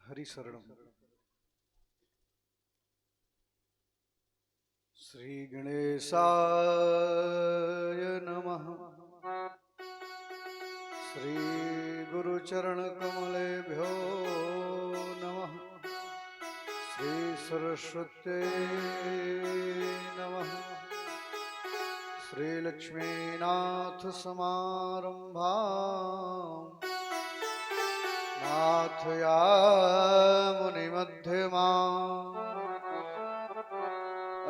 हरिशरणम। श्री गणेशाय नमः। श्री गुरुचरण कमलेभ्यो नमः। श्री सरस्वत्यै नमः। श्री लक्ष्मीनाथ समारंभाम् नाथया मुनिमध्यमाम्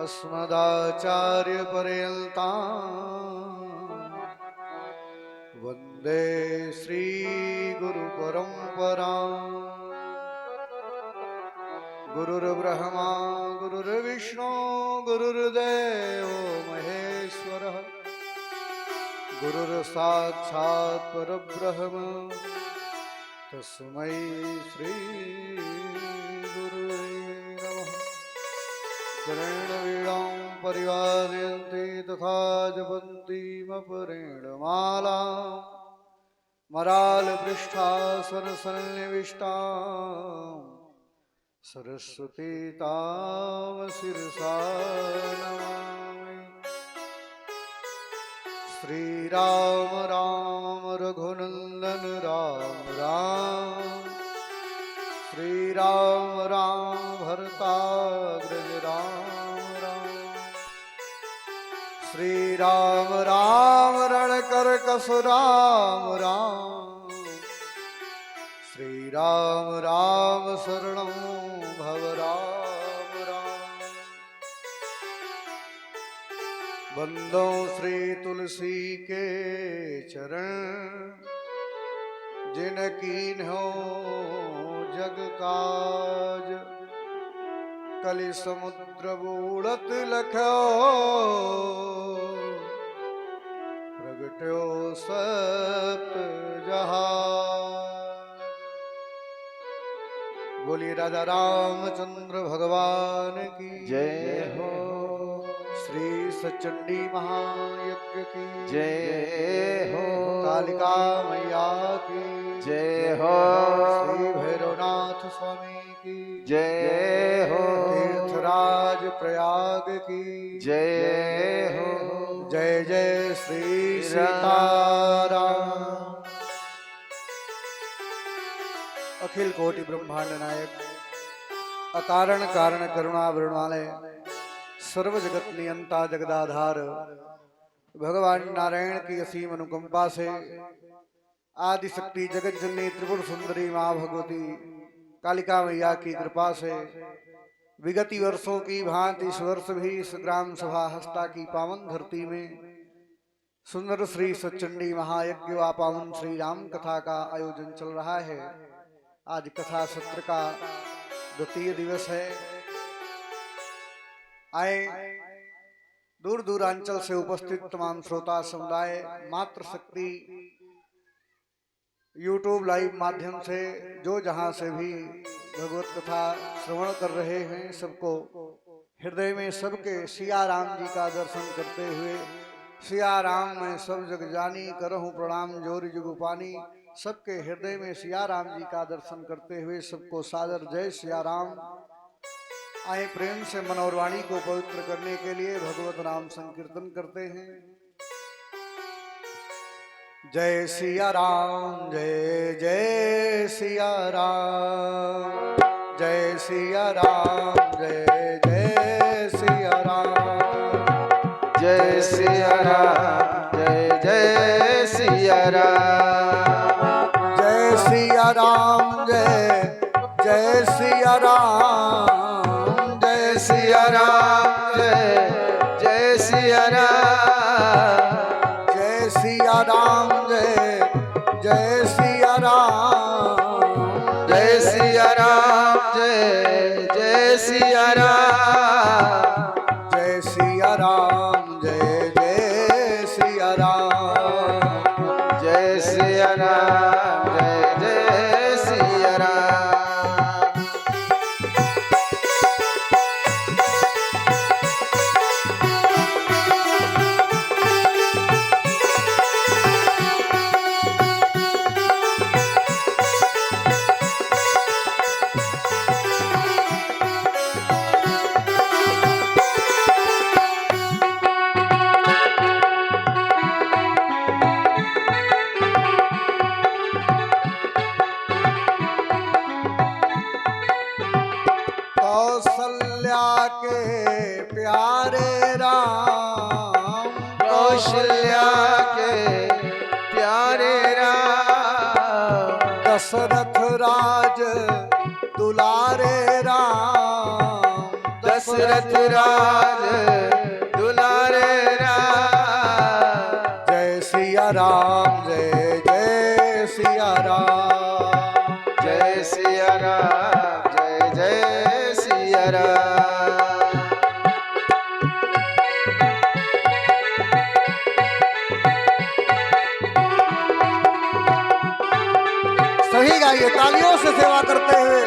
अस्मदाचार्यपर्यन्ताम् वन्दे श्रीगुरुपरम्पराम्। गुरुर्ब्रह्मा गुरुर्विष्णु गुरुर्देवो महेश्वरः। गुरुर्साक्षात् परब्रह्म तस्मै श्री गुरुवे नमः। करेण वीणां परिवारयन्ति तथा जपन्तीमपरेण मालां मरालपृष्ठासनसन्निविष्टां सरस्वती तां शिरसा नमामि। श्रीराम राम रघुनंदन राम राम। श्रीराम राम भरताग्रज राम राम। श्रीराम राम रणकरकस राम राम। श्रीराम राम शरणं भव राम राम। बंदो श्री तुलसी के चरण जिन कीन्हो जग काज। कलि समुद्र बूढ़त लखो प्रगट्यो सप्त जहाज। बोलिए राजा रामचंद्र भगवान की जय हो। श्री सचंडी महायज्ञ की जय हो। कालिका मैया की जय हो। श्री भैरवनाथ स्वामी की जय हो। तीर्थराज प्रयाग की जय हो। जय जय श्री सीताराम। अखिल कोटि ब्रह्मांड नायक अकारण कारण करुणा वृणालय सर्व जगत नियंता जगदाधार भगवान नारायण की असीम अनुकंपा से आदि शक्ति जगत जननी त्रिपुर सुंदरी माँ भगवती कालिका मैया की कृपा से विगति वर्षों की भांति इस वर्ष भी इस ग्राम सभा हस्ता की पावन धरती में सुंदर श्री सचंडी महायज्ञ व पावन श्री राम कथा का आयोजन चल रहा है। आज कथा सत्र का द्वितीय दिवस है। आए दूर दूरांचल से उपस्थित तमाम श्रोता समुदाय मात्र शक्ति यूट्यूब लाइव माध्यम से जो जहां से भी भगवत कथा श्रवण कर रहे हैं सबको हृदय में सबके सिया राम जी का दर्शन करते हुए सिया राम में सब जग जानी करहूं प्रणाम जोरी जुगुपानी। सबके हृदय में सिया राम जी का दर्शन करते हुए सबको सादर जय सिया राम। आए प्रेम से मन और वाणी को पवित्र करने के लिए भगवत नाम संकीर्तन करते हैं। जय सिया राम जय जय सिया राम। जय सिया राम जय जय सिया राम। जय सिया राम जय जय सिया राम। जय सिया राम जय जय सिया राम। जय सिया राम जय जय सिया राम। जय सिया राम जय जय सिया राम। जय सिया राम जय जय सिया राम। जय सिया राम जय जय सिया राम। जय सिया राम जय जय सिया राम। दशरथ राज दुलारे राम, दशरथ राज दुलारे राम। जय सिया राम, जय जय सिया राम, जय सिया राम, जय जय सिया राम। सही गाइए तालियों से सेवा करते हुए।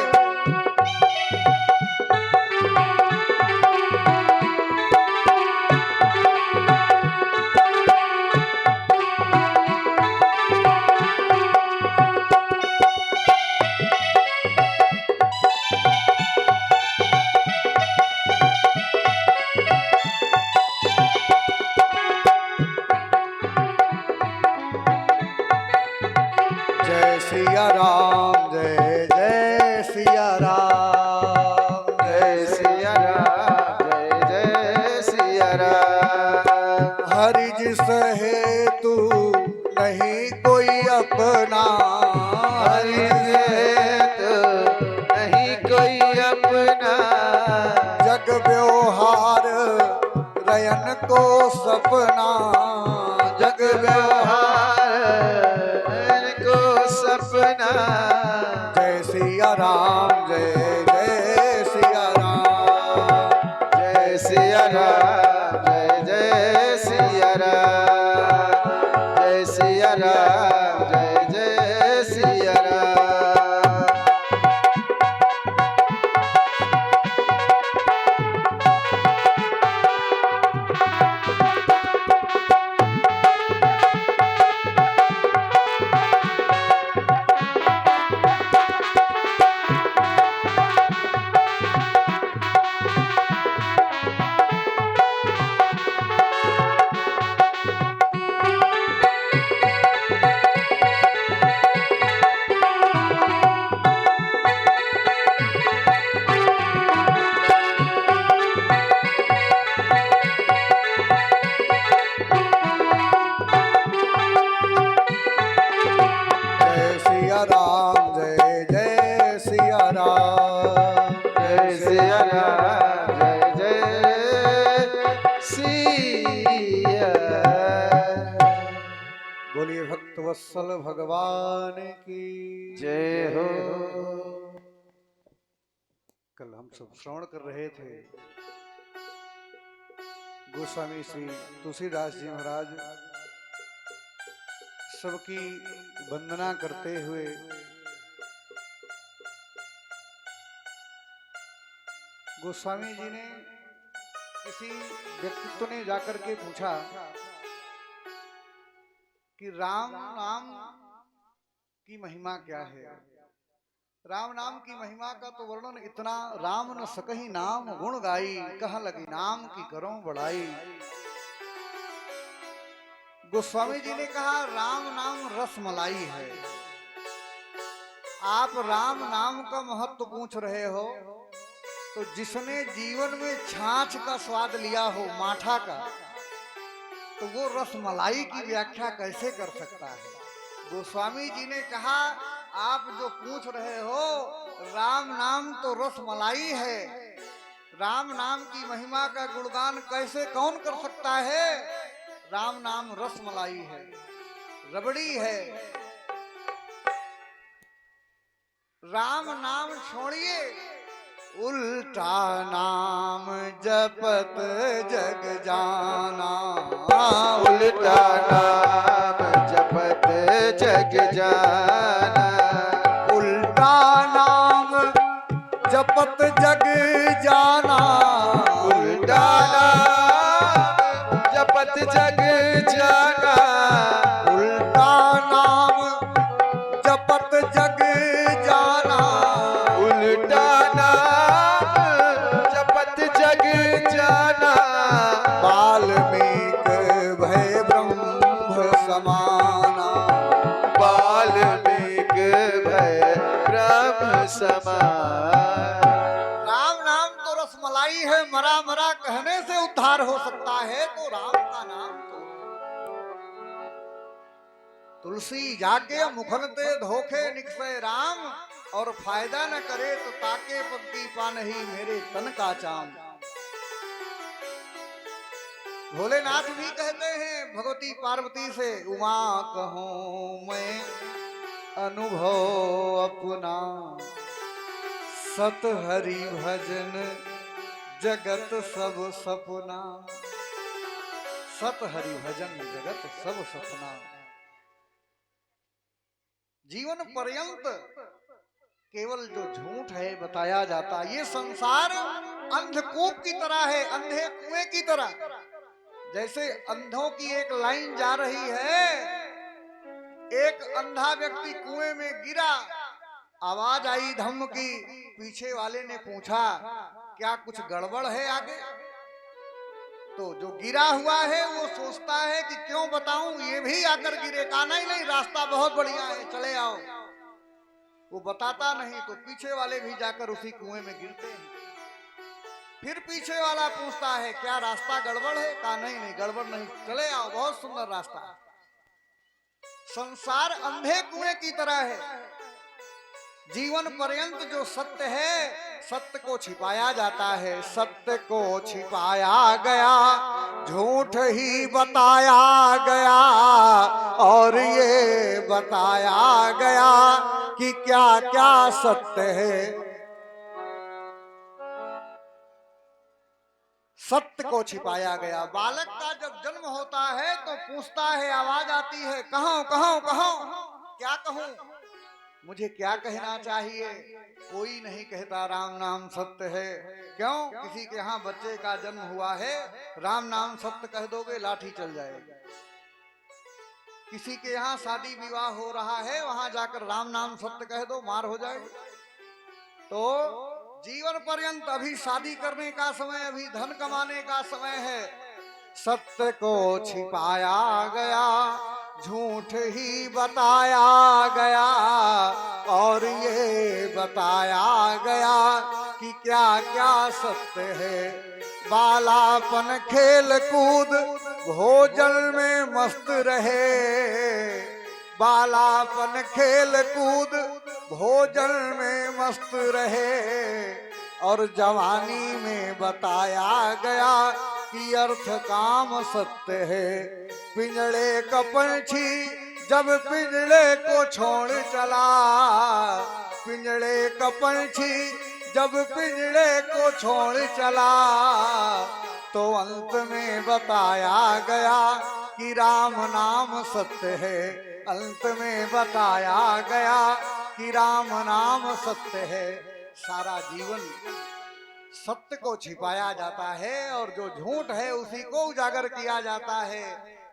जय सिया राम, जय जय सिया राम, जय सिया राम, जय जय सिया राम। हरि जिस हेतु नहीं कोई अपना, हरि हेतु नहीं कोई अपना। जग व्यवहार रयन को सपना, जग व्यवहार को सपना। जय सिया राम, जय जय सिया राम, जय सिया राम, जय जय सिया राम। जय सिया राम, जय जय सिया राम। जय सिया राम, जय जय सिया राम, जय सिया राम, जय जय सिया। बोलिए भक्त वत्सल भगवान की जय हो। कल हम सब श्रवण कर रहे थे गोस्वामी श्री तुलसीदास जी महाराज सबकी वंदना करते हुए गोस्वामी जी ने किसी व्यक्तित्व ने जाकर के पूछा कि राम नाम की महिमा क्या है। राम नाम की महिमा का तो वर्णन इतना, राम न सकहि नाम गुण गाई, कह लगी नाम की करो बढ़ाई। गोस्वामी जी ने कहा राम नाम रसमलाई है। आप राम नाम का महत्व पूछ रहे हो, तो जिसने जीवन में छाछ का स्वाद लिया हो, माठा का, तो वो रसमलाई की व्याख्या कैसे कर सकता है। गोस्वामी जी ने कहा आप जो पूछ रहे हो, राम नाम तो रसमलाई है। राम नाम की महिमा का गुणगान कैसे कौन कर सकता है। राम नाम रसमलाई है, रबड़ी है। राम नाम छोड़िए, उल्टा नाम जपत जग जाना, उल्टा नाम जपत जग जाना। उल्टा नाम जपत जग जाना, उल्टा नाम जपत जग जाना। उल्टा नाम जपत जग जाना, उल्टा नाम जपत जग जाना। वाल्मीक भय ब्रह्म समाना, वाल्मीक भय ब्रह्म समान। राम नाम तो रसमलाई है, मरा मरा कहने से उद्धार हो सकता है, तो राम का नाम तो तुलसी जाके मुखनते धोखे निकसे राम, और फायदा न करे तो ताके पत्ती पानही मेरे तन का चाम। भोलेनाथ भी कहते हैं भगवती पार्वती से, उमा कहूं मैं अनुभव अपना, सत हरि भजन जगत सब सपना। सत हरि भजन जगत सब सपना। जीवन पर्यंत केवल जो झूठ है बताया जाता। ये संसार अंधकूप की तरह है, अंधे कुएं की तरह। जैसे अंधों की एक लाइन जा रही है, एक अंधा व्यक्ति कुएं में गिरा, आवाज आई धम्म की, पीछे वाले ने पूछा क्या कुछ गड़बड़ है आगे? तो जो गिरा हुआ है वो सोचता है कि क्यों बताऊं, ये भी आकर गिरे। कहा नहीं नहीं, रास्ता बहुत बढ़िया है, चले आओ। वो बताता नहीं तो पीछे वाले भी जाकर उसी कुएं में गिरते हैं। फिर पीछे वाला पूछता है क्या रास्ता गड़बड़ है? कहा नहीं नहीं गड़बड़ नहीं, चले आओ, बहुत सुंदर रास्ता। संसार अंधे कुएं की तरह है। जीवन पर्यंत जो सत्य है, सत्य को छिपाया जाता है। सत्य को छिपाया गया, झूठ ही बताया गया, और ये बताया गया कि क्या क्या सत्य है। सत्य को छिपाया गया। बालक का जब जन्म होता है तो पूछता है, आवाज आती है, कहो कहो कहो, क्या कहूं, मुझे क्या कहना चाहिए? कोई नहीं कहता राम नाम सत्य है। क्यों? किसी के यहाँ बच्चे का जन्म हुआ है, राम नाम सत्य कह दोगे लाठी चल जाएगी। किसी के यहाँ शादी विवाह हो रहा है, वहां जाकर राम नाम सत्य कह दो, मार हो जाएगी। तो जीवन पर्यंत अभी शादी करने का समय, अभी धन कमाने का समय है। सत्य को छिपाया गया, झूठ ही बताया गया, और ये बताया गया कि क्या क्या सत्य है। बालापन खेल कूद भोजन में मस्त रहे, बालापन खेल कूद भोजन में मस्त रहे, और जवानी में बताया गया कि अर्थ काम सत्य है। पिंजड़े का पंछी जब पिंजड़े को छोड़ चला, पिंजड़े का पंछी जब पिंजड़े को छोड़ चला, तो अंत में बताया गया कि राम नाम सत्य है। अंत में बताया गया कि राम नाम सत्य है। सारा जीवन सत्य को छिपाया जाता है, और जो झूठ है उसी को उजागर किया जाता है।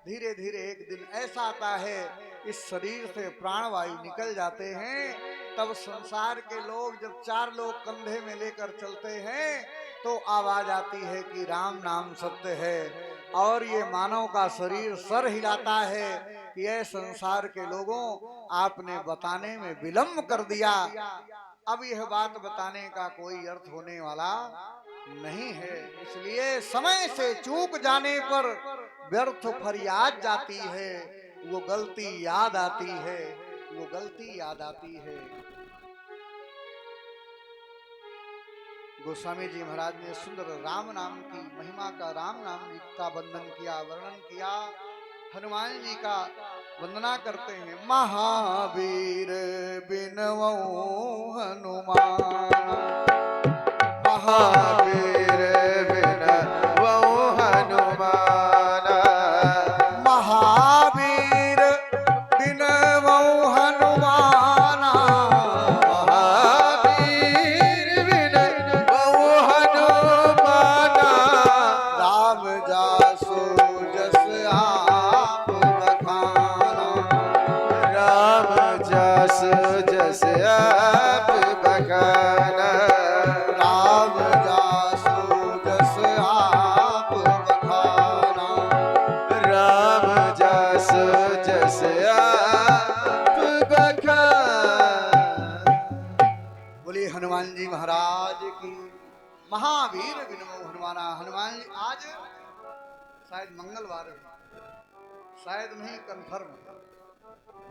धीरे धीरे एक दिन ऐसा आता है, इस शरीर से प्राणवायु निकल जाते हैं, तब संसार के लोग जब चार लोग कंधे में लेकर चलते हैं तो आवाज आती है कि राम नाम सत्य है। और ये मानव का शरीर सर हिलाता है कि ये संसार के लोगों, आपने बताने में विलंब कर दिया। अब यह बात बताने का कोई अर्थ होने वाला नहीं है। इसलिए समय से चूक जाने पर व्यर्थ फरियाद जाती है, वो गलती याद आती है, वो गलती याद आती है। गोस्वामी जी महाराज ने सुंदर राम नाम की महिमा का, राम नाम का वंदन किया, वर्णन किया। हनुमान जी का वंदना करते हैं। महावीर बिनवौ हनुमान, महावीर बिनवौ हनुमान, महावीर बिनवौ हनुमान, महावीर बिनवौ हनुमान, राम जासु जस आप बखाना, राम जस जस आप बखाना, राम जासु जस आप बखाना, राम जस जस आप बखाना। बोलिए हनुमान जी महाराज की। महावीर बिनवौ हनुमाना। हनुमान जी आज शायद मंगलवार है, शायद नहीं, कंफर्म।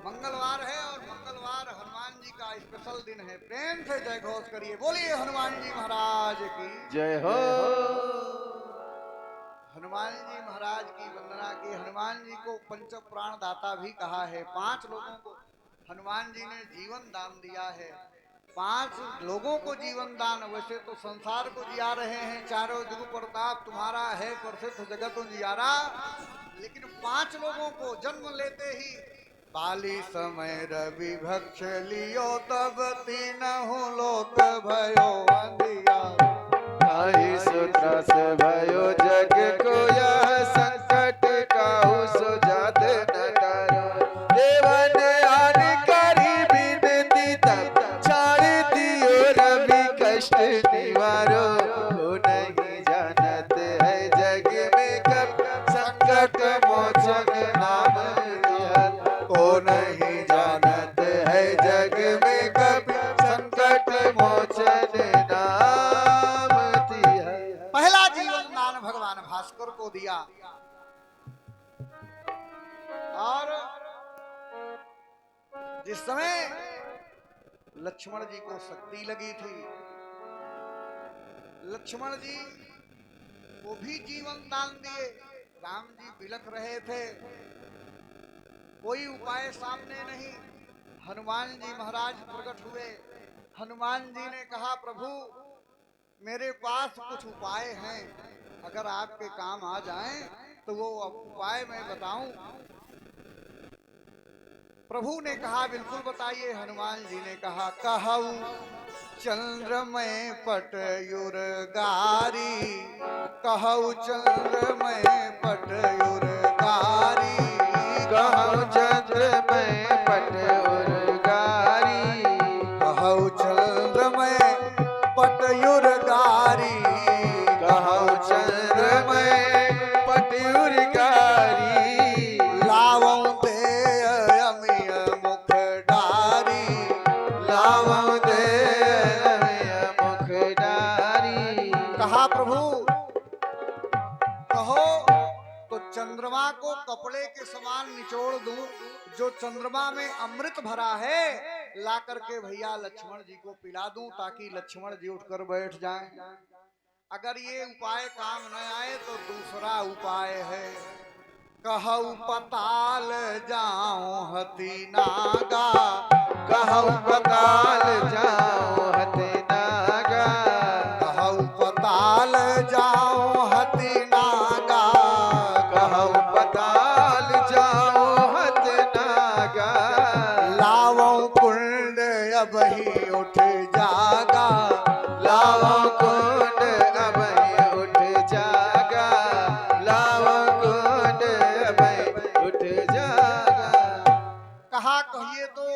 मंगलवार है और मंगलवार हनुमान जी का स्पेशल दिन है। प्रेम से जय घोष करिए, बोलिए हनुमान जी महाराज की जय हो। हनुमान जी महाराज की वंदना की। हनुमान जी को पंच प्राण दाता भी कहा है। 5 लोगों को हनुमान जी ने जीवन दान दिया है। 5 लोगों को जीवन दान। वैसे तो संसार को जिया रहे हैं, चारों जुग प्रताप तुम्हारा है प्रसिद्ध जगत जियारा, लेकिन 5 लोगों को जन्म लेते ही बाली समय रवि भक्ष लियो तब तीनहु लोक भयो अंधियारो। ताहि सूत्र से भयो जग को यह संकट काहू सो जात न डरो। देवन आन करी बिनती तब छाड़ दियो रवि कष्ट निवारो। को नहीं जानत है जग में कब संकट मोचन नाम दिया। को नहीं जानत है जग में कब संकट मोचन नाम दिया। पहला जीवन दान भगवान भास्कर को दिया। और जिस समय लक्ष्मण जी को शक्ति लगी थी, लक्ष्मण जी को भी जीवन दान दिए। राम जी बिलख रहे थे, कोई उपाय सामने नहीं। हनुमान जी महाराज प्रकट हुए। हनुमान जी ने कहा, प्रभु मेरे पास कुछ उपाय हैं, अगर आपके काम आ जाएं तो वो उपाय मैं बताऊं। प्रभु ने कहा बिल्कुल बताइए। हनुमान जी ने कहा, कहऊ चंद्रमय पटयुर गारी, कहऊ चंद्रमय पटयुर गारी। कहऊ चंद्रमय पटयुर गारी। कहऊ चंद्रमय पटयुर गारी। कहऊ चंद्रमय पटयुर गारी। लावं दे अमिय मुख डारी। लावं दे अमिय मुख डारी। कहा प्रभु कहो तो चंद्रमा को कपड़े के समान निचोड़ दूं। जो चंद्रमा में अमृत भरा है ला करके भैया लक्ष्मण जी को पिला दूं, ताकि लक्ष्मण जी उठकर बैठ जाएं। अगर ये उपाय काम न आए तो दूसरा उपाय है। कहऊ पताल जाऊं हति नागा। कहऊ पताल जाऊं हति नागा। कहऊ पताल जाऊं हति नागा। कहऊ पताल जाऊं हति नागा। लावं कुंड अबहि उठ जागा। लावं कुंड अबहि उठ जागा। लावं कुंड अबहि उठ जागा। कहा कहिए तो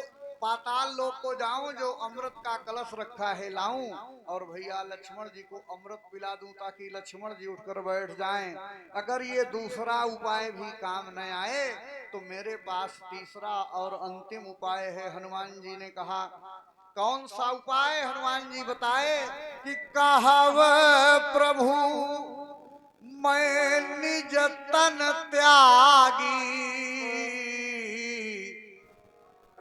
पाताल लोक को जाऊं, जो अमृत का कलश रखा है लाऊं, और भैया लक्ष्मण जी को अमृत पिला दूं, ताकि लक्ष्मण जी उठकर बैठ जाएं। अगर ये दूसरा उपाय भी काम न आए तो मेरे पास तीसरा और अंतिम उपाय है। हनुमान जी ने कहा, कौन सा उपाय? हनुमान जी बताए कि कहव प्रभु मैं निज तन त्यागी।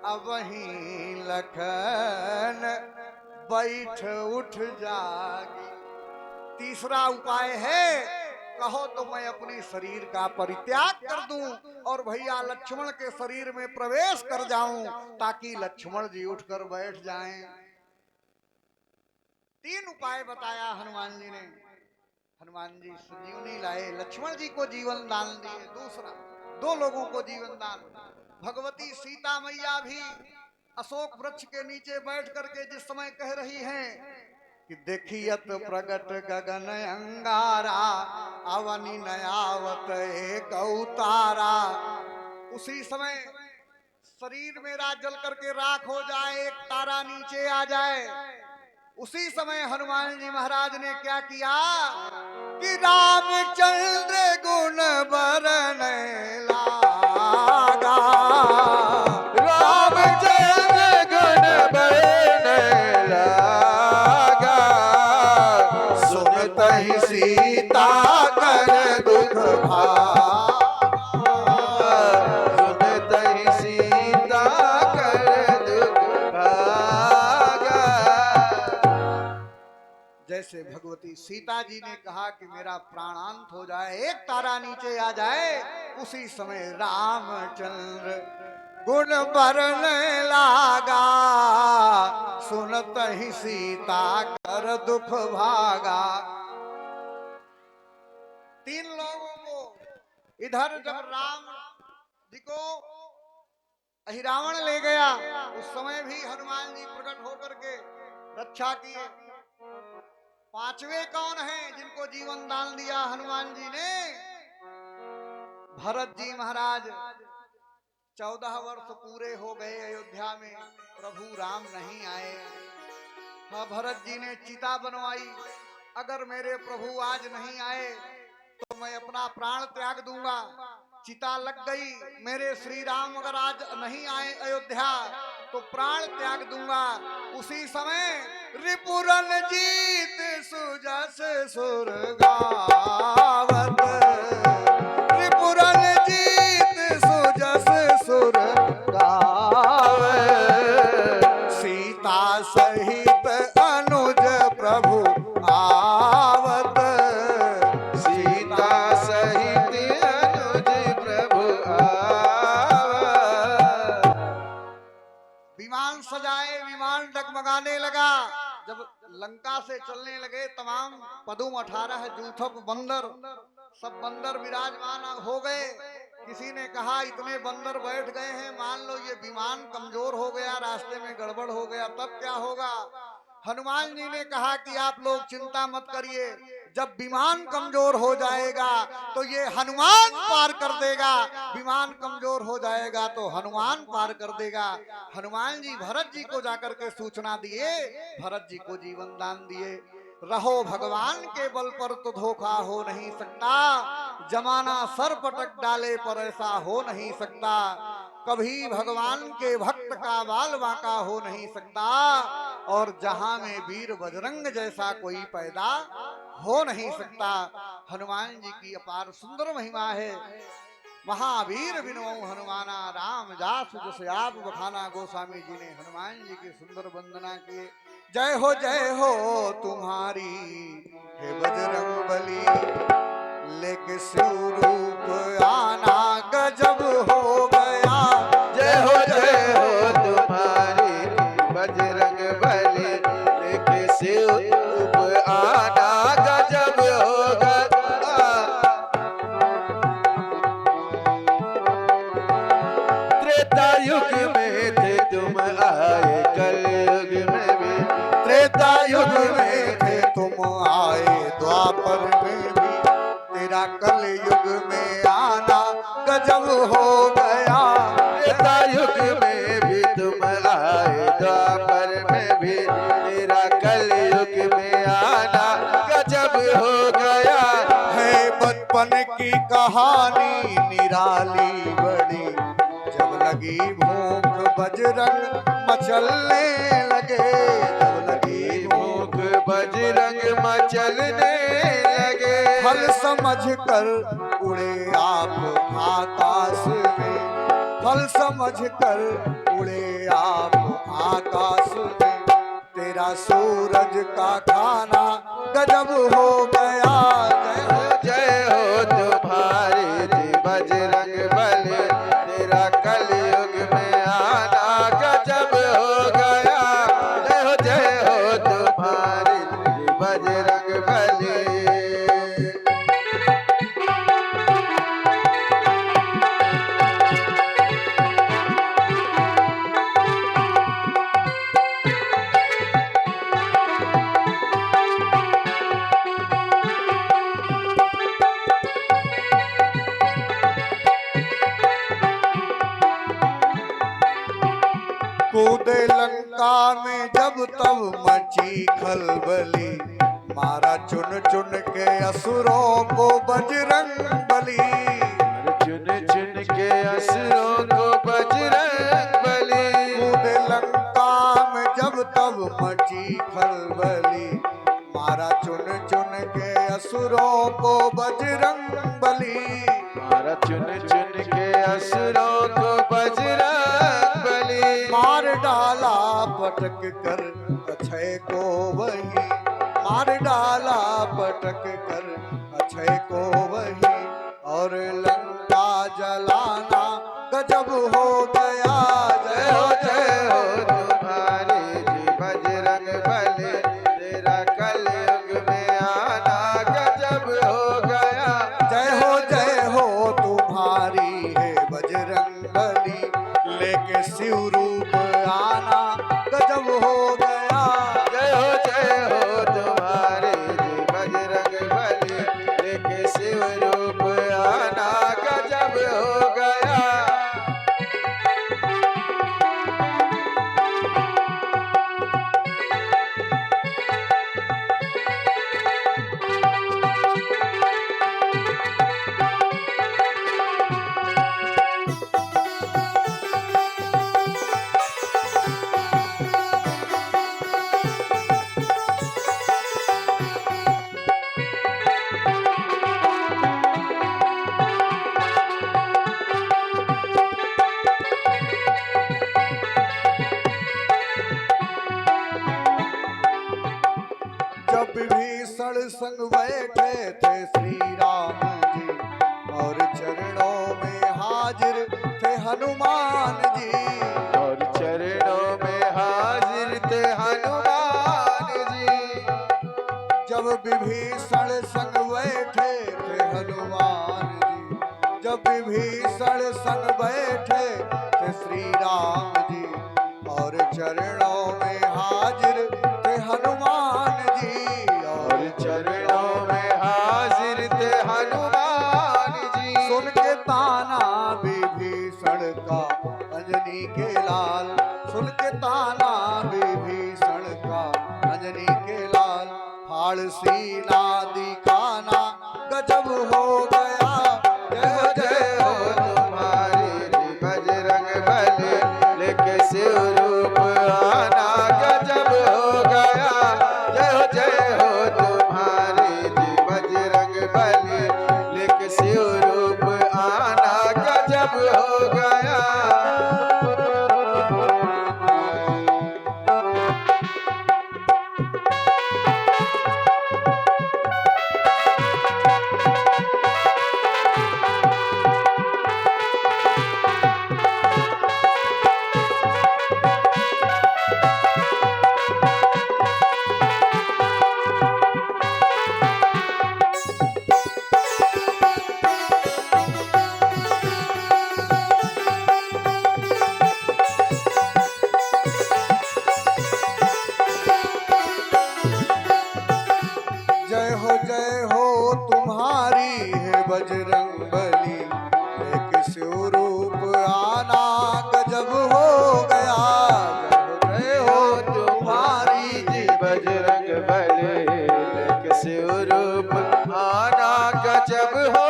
अबहीं लखन बैठ उठ जागी। तीसरा उपाय है, कहो तो मैं अपने शरीर का परित्याग कर दूं और भैया लक्ष्मण के शरीर में प्रवेश कर जाऊं, ताकि लक्ष्मण जी उठकर बैठ जाएं। 3 उपाय बताया हनुमान जी ने। हनुमान जी संजीवनी लाए, लक्ष्मण जी को जीवन दान दिए। दूसरा 2 लोगों को जीवन दान। भगवती सीता मैया भी अशोक वृक्ष के नीचे बैठ करके जिस समय कह रही हैं कि देखियत प्रगट गगन अंगारा, अवनि नयावत एक अवतारा। उसी समय शरीर मेरा जल करके राख हो जाए, एक तारा नीचे आ जाए। उसी समय हनुमान जी महाराज ने क्या किया कि रामचंद्र गुण बरन लागा। रामचंद्र गुण बरन लागा। सुनतहि सीता कर दुख भागा। सुनतहि सीता जैसे भगवती सीता जी ने कहा कि मेरा प्राणांत हो जाए, एक तारा नीचे आ जाए, उसी समय रामचंद्र गुण बरने लागा, सुनत ही सीता कर दुख भागा। तीन लोगों को इधर जब राम जी को अहिरावण ले गया, उस समय भी हनुमान जी प्रकट होकर के रक्षा किए। पांचवे कौन हैं जिनको जीवन दान दिया हनुमान जी ने? भरत जी महाराज। 14 वर्ष पूरे हो गए अयोध्या में, प्रभु राम नहीं आए। हाँ, भरत जी ने चिता बनवाई, अगर मेरे प्रभु आज नहीं आए तो मैं अपना प्राण त्याग दूंगा। चिता लग गई, मेरे श्री राम अगर आज नहीं आए अयोध्या तो प्राण त्याग दूंगा। उसी समय रिपुरन जीत सुजस सुर गावत, रिपुरन जीत सुजस सुर गावत, सीता सहित अनुज प्रभु आवत, सीता सहित अनुज प्रभु आवत। विमान सजाए, विमान डगमगाने लगा। जब लंका से चलने लगे तमाम पदुम 18 जूथप बंदर, सब बंदर विराजमान हो गए। किसी ने कहा इतने बंदर बैठ गए हैं, मान लो ये विमान कमजोर हो गया, रास्ते में गड़बड़ हो गया, तब क्या होगा? हनुमान जी ने कहा कि आप लोग चिंता मत करिए, जब विमान कमजोर हो जाएगा तो ये हनुमान पार कर देगा, विमान कमजोर हो जाएगा तो हनुमान पार कर देगा। हनुमान जी भरत जी को जाकर के सूचना दिए, भरत जी को जीवन दान दिए। रहो भगवान के बल पर तो धोखा हो नहीं सकता, जमाना सर पटक डाले पर ऐसा हो नहीं सकता, कभी भगवान के भक्त का बाल बांका हो नहीं सकता, और जहां में वीर बजरंग जैसा कोई पैदा हो नहीं सकता। हनुमान जी की अपार सुंदर महिमा है। महावीर बिनु हनुमाना, राम जास जस आप बखाना। गोस्वामी जी ने हनुमान जी की सुंदर वंदना किए। जय हो तुम्हारी हे बजरंग बली, लेके स्वरूप आना गजब हो गया। जय हो तुम्हारी बजरंग बली, लेके स्वरूप आना गजब हो गया। त्रेता युग में थे तुम आए, कलयुग में भी त्रेता युग में थे तुम आए, द्वापर में भी तेरा कल युग में आना गजब हो गया। त्रेता युग में भी तुम आए, द्वापर में भी तेरा कलयुग में आना गजब हो गया। है बचपन की कहानी निराली बड़ी, जब लगी भूख बजरंग मचलने लगे, जब लगी भूख बजरंग मचलने लगे। फल समझ कर उड़े आप आकाश में, फल समझ कर उड़े आप आकाश में, तेरा सूरज का खाना गजब हो गया। जय हो तुम्हारी जी बजरंग बली, तेरा कलयुग में आना गजब हो गया। जय हो तुम्हारी जी बजरंग बली। कूदे लंका में जब तब मची खलबली, मारा चुन चुन के असुरों को बजरंग बली। चुन चुन के असुरों को बजरंग बली। कूदे लंका में जब तब मची खलबली, मारा चुन चुन के असुरों को बजरंग बली। मारा चुन चुन के असुरों को बजरंग बली। मार डाला पटक कर अक्षय को वही, मार मार डाला पटक कर अक्षय को वही, और लंका जलाना गजब हो गया। जय हो तुम्हारे जी बजरंग बली, तेरा कलयुग में आना गजब हो गया। जय हो तुम्हारी है बजरंग बली, लेके शिव रूप आना गजब हो गया। जय हो तुम्हारे जी बजरंग बली, लेके शिव रूप आना गजब हो गया। जब विभीषण संग बैठे थे श्री राम जी, और चरणों में हाजिर थे हनुमान जी। और चरणों में हाजिर थे हनुमान जी। जब विभीषण संग बैठे थे हनुमान जी, जब विभीषण संग बैठे थे श्री राम जी, और चरणों में हाजिर थे हनुमान जी। और चरणों में हाजिर थे हनुमान जी। सुन के ताना विभीषण का अंजनी के लाल, सुन के ताना विभीषण का अंजनी के लाल, फाड़ सीना दिखाना गजब हो गया। जय हो तुम्हारे जी बजरंग बली, लेके शिव रूप आना गजब हो गया। जय हो तुम्हारे जी बजरंग बली, लेके शिव रूप आना गजब हो गया। जय हो तुम्हारी है बजरंग बली, एक शिव रूप आना गजब हो गया। जय हो तुम्हारी जी बजरंग बली, लेके शिव रूप आना गजब हो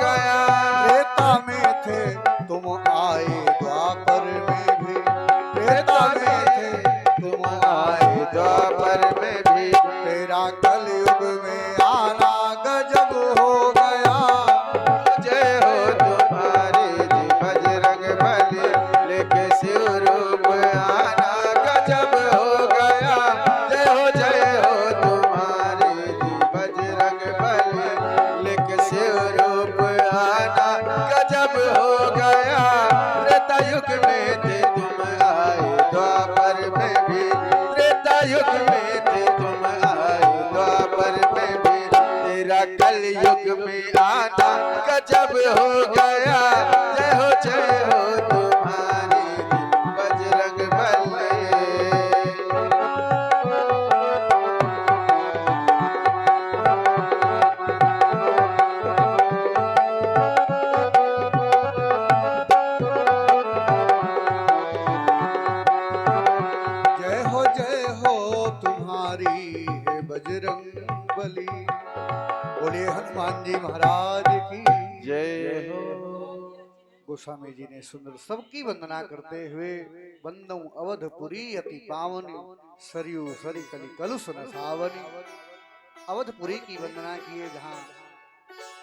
गया। त्रेता में थे तुम आए द्वापर में भी, त्रेता में थे तुम आए द्वापर में भी, तेरा कलयुग में आना गजब हो गया। जय हो तुम्हारे जी बजरंग बली, लेके शिव रूप आना गजब हो गया। जय हो तुम्हारे जी बजरंग बली, लेके शिव रूप आना गजब हो गया। त्रेता युग में थे तुम आए द्वापर में भी, त्रेता युग में थे तुम आए द्वापर में भी, तेरा कलयुग में आना गजब हो गया। जय हो तुम्हारी जी बजरंग बली। जय हो तुम्हारी है बजरंग बली। बोलिए हनुमान जी महाराज की जय हो। गोस्वामी जी ने सुंदर सबकी वंदना करते हुए, बंदौ अवधपुरी अति पावनी, सरयू सरी कली कलुष न सावनी। अवधपुरी की वंदना किए, जहाँ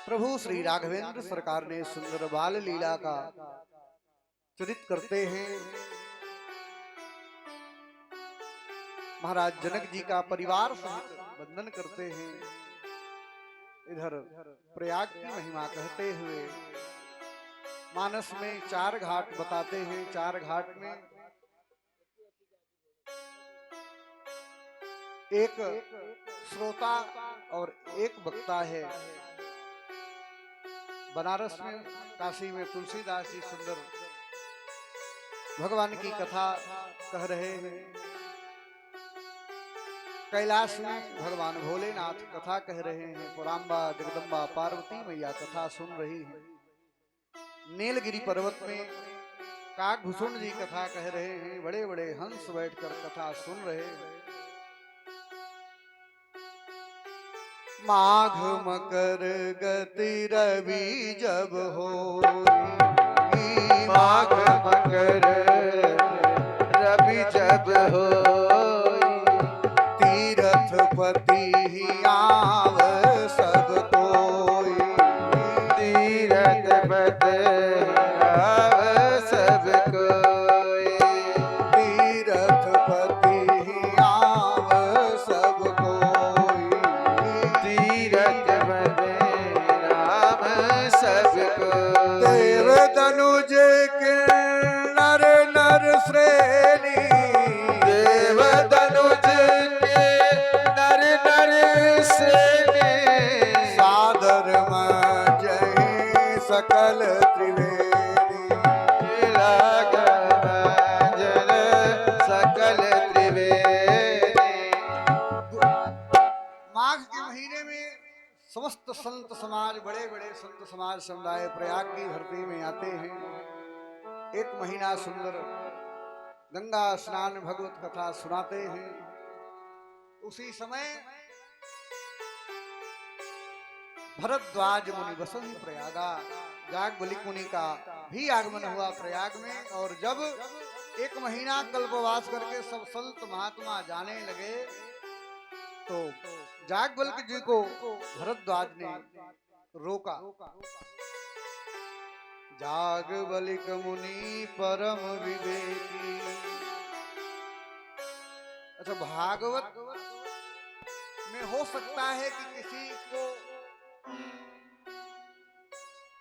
प्रभु श्री राघवेंद्र सरकार ने सुंदर बाल लीला का चरित करते हैं। महाराज जनक जी का परिवार सहित वंदन करते हैं। इधर प्रयाग की महिमा कहते हुए मानस में 4 घाट बताते हैं। 4 घाट में एक श्रोता और एक वक्ता है। बनारस में, काशी में तुलसीदास जी सुंदर भगवान की कथा कह रहे हैं। कैलाश में भगवान भोलेनाथ कथा कह रहे हैं। पुराम्बा जगदम्बा पार्वती मैया कथा सुन रही हैं। नीलगिरी पर्वत में काकभूषण जी कथा कह रहे हैं। बड़े बड़े हंस बैठकर कथा सुन रहे हैं। माघ मकर गति रवि जब हो, माघ मकर रवि जब हो, तीरथ पति आव सब कोई, तीरथ पति आव सब कोई, तीरथ पति आव सब कोई, तीरथ पति राम सब कोई। देव तनुज के नर नर श्रेणी, देव तनुज के नर नर श्रेणी, सादर मजहि सकल त्रिवेणी, लागन जन सकल त्रिवेणी। माघ के महीने में समस्त संत समाज, बड़े बड़े संत समाज समुदाय प्रयाग की धरती में आते हैं। एक महीना सुंदर गंगा स्नान भगवत कथा सुनाते हैं। उसी समय भरद्वाज मुनि वसंत प्रयागा, जागबलिक मुनि का भी आगमन हुआ प्रयाग में। और जब एक महीना कल्पवास करके सब संत महात्मा जाने लगे तो जागबल्क जी को भरद्वाज ने रोका। जागबलिक मुनि परम विवेकी। अच्छा, भागवत में हो सकता है कि किसी को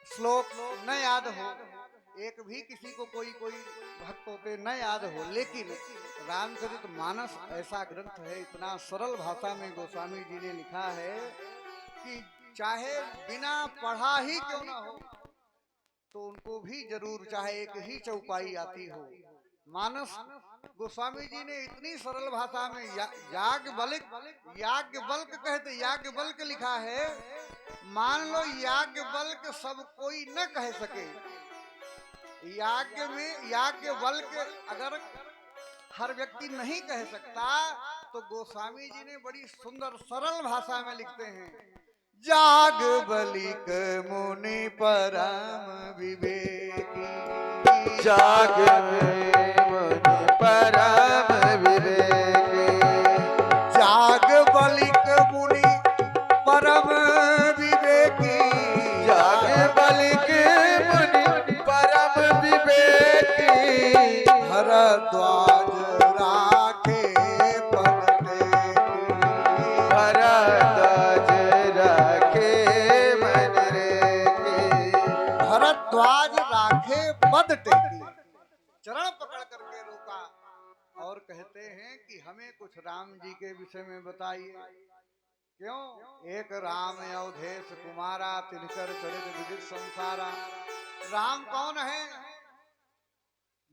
श्लोक न याद हो, एक भी किसी को कोई भक्त होते न याद हो, लेकिन रामचरित मानस ऐसा ग्रंथ है, इतना सरल भाषा में गोस्वामी जी ने लिखा है कि चाहे बिना पढ़ा ही क्यों ना हो तो उनको भी जरूर, चाहे एक ही चौपाई आती हो, मानस गोस्वामी जी ने इतनी सरल भाषा में याज्ञवल्क कहते, याज्ञवल्क लिखा है। मान लो याज्ञवल्क सब कोई न कह सके, याज्ञवल्क अगर हर व्यक्ति नहीं कह सकता तो गोस्वामी जी ने बड़ी सुंदर सरल भाषा में लिखते हैं। जागबलिक मुनि परम विवेकी, जागबलिक मुनि परम विवेकी, जागबलिक मुनि परम विवेकी, जागबलिक मुनि परम विवेकी, भरद्वाज राखे पद टेकी, भरद्वाज राखे मन रेकी, भरद्वाज राखे पद टेकी, चरण पकड़ करके रोका और कहते हैं कि हमें कुछ राम जी के विषय में बताइए। क्यों? एक राम अवधेश कुमारा, तिनकर चरित विदित संसारा। राम कौन है?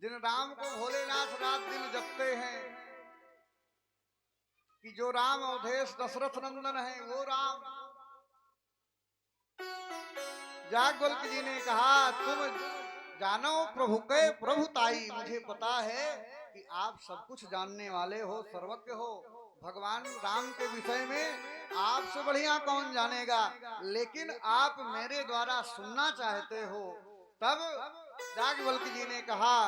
जिन राम को भोलेनाथ रात दिन जपते हैं, कि जो राम अवधेश दशरथ नंदन है वो राम। जागबल्क जी ने कहा, तुम जानो प्रभु के प्रभुताई, मुझे पता है कि आप सब कुछ जानने वाले हो, सर्वज्ञ हो। भगवान राम के विषय में आपसे बढ़िया कौन जानेगा, लेकिन आप मेरे द्वारा सुनना चाहते हो। तब याज्ञवल्क्य जी ने कहा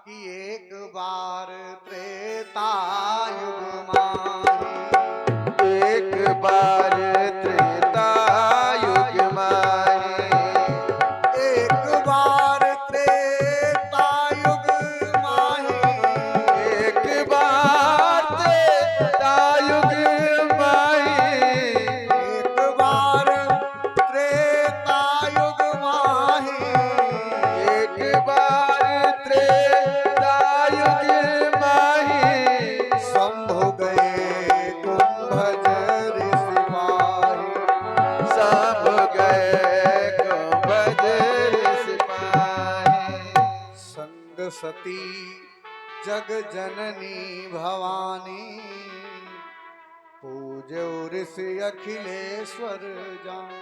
कि एक बार त्रेता युग माही, एक बार त्रेता युग माही, एक बार त्रेता युग माही, एक बार त्रेता सती जग जननी भवानी, पूजो ऋषि अखिलेश्वर जान।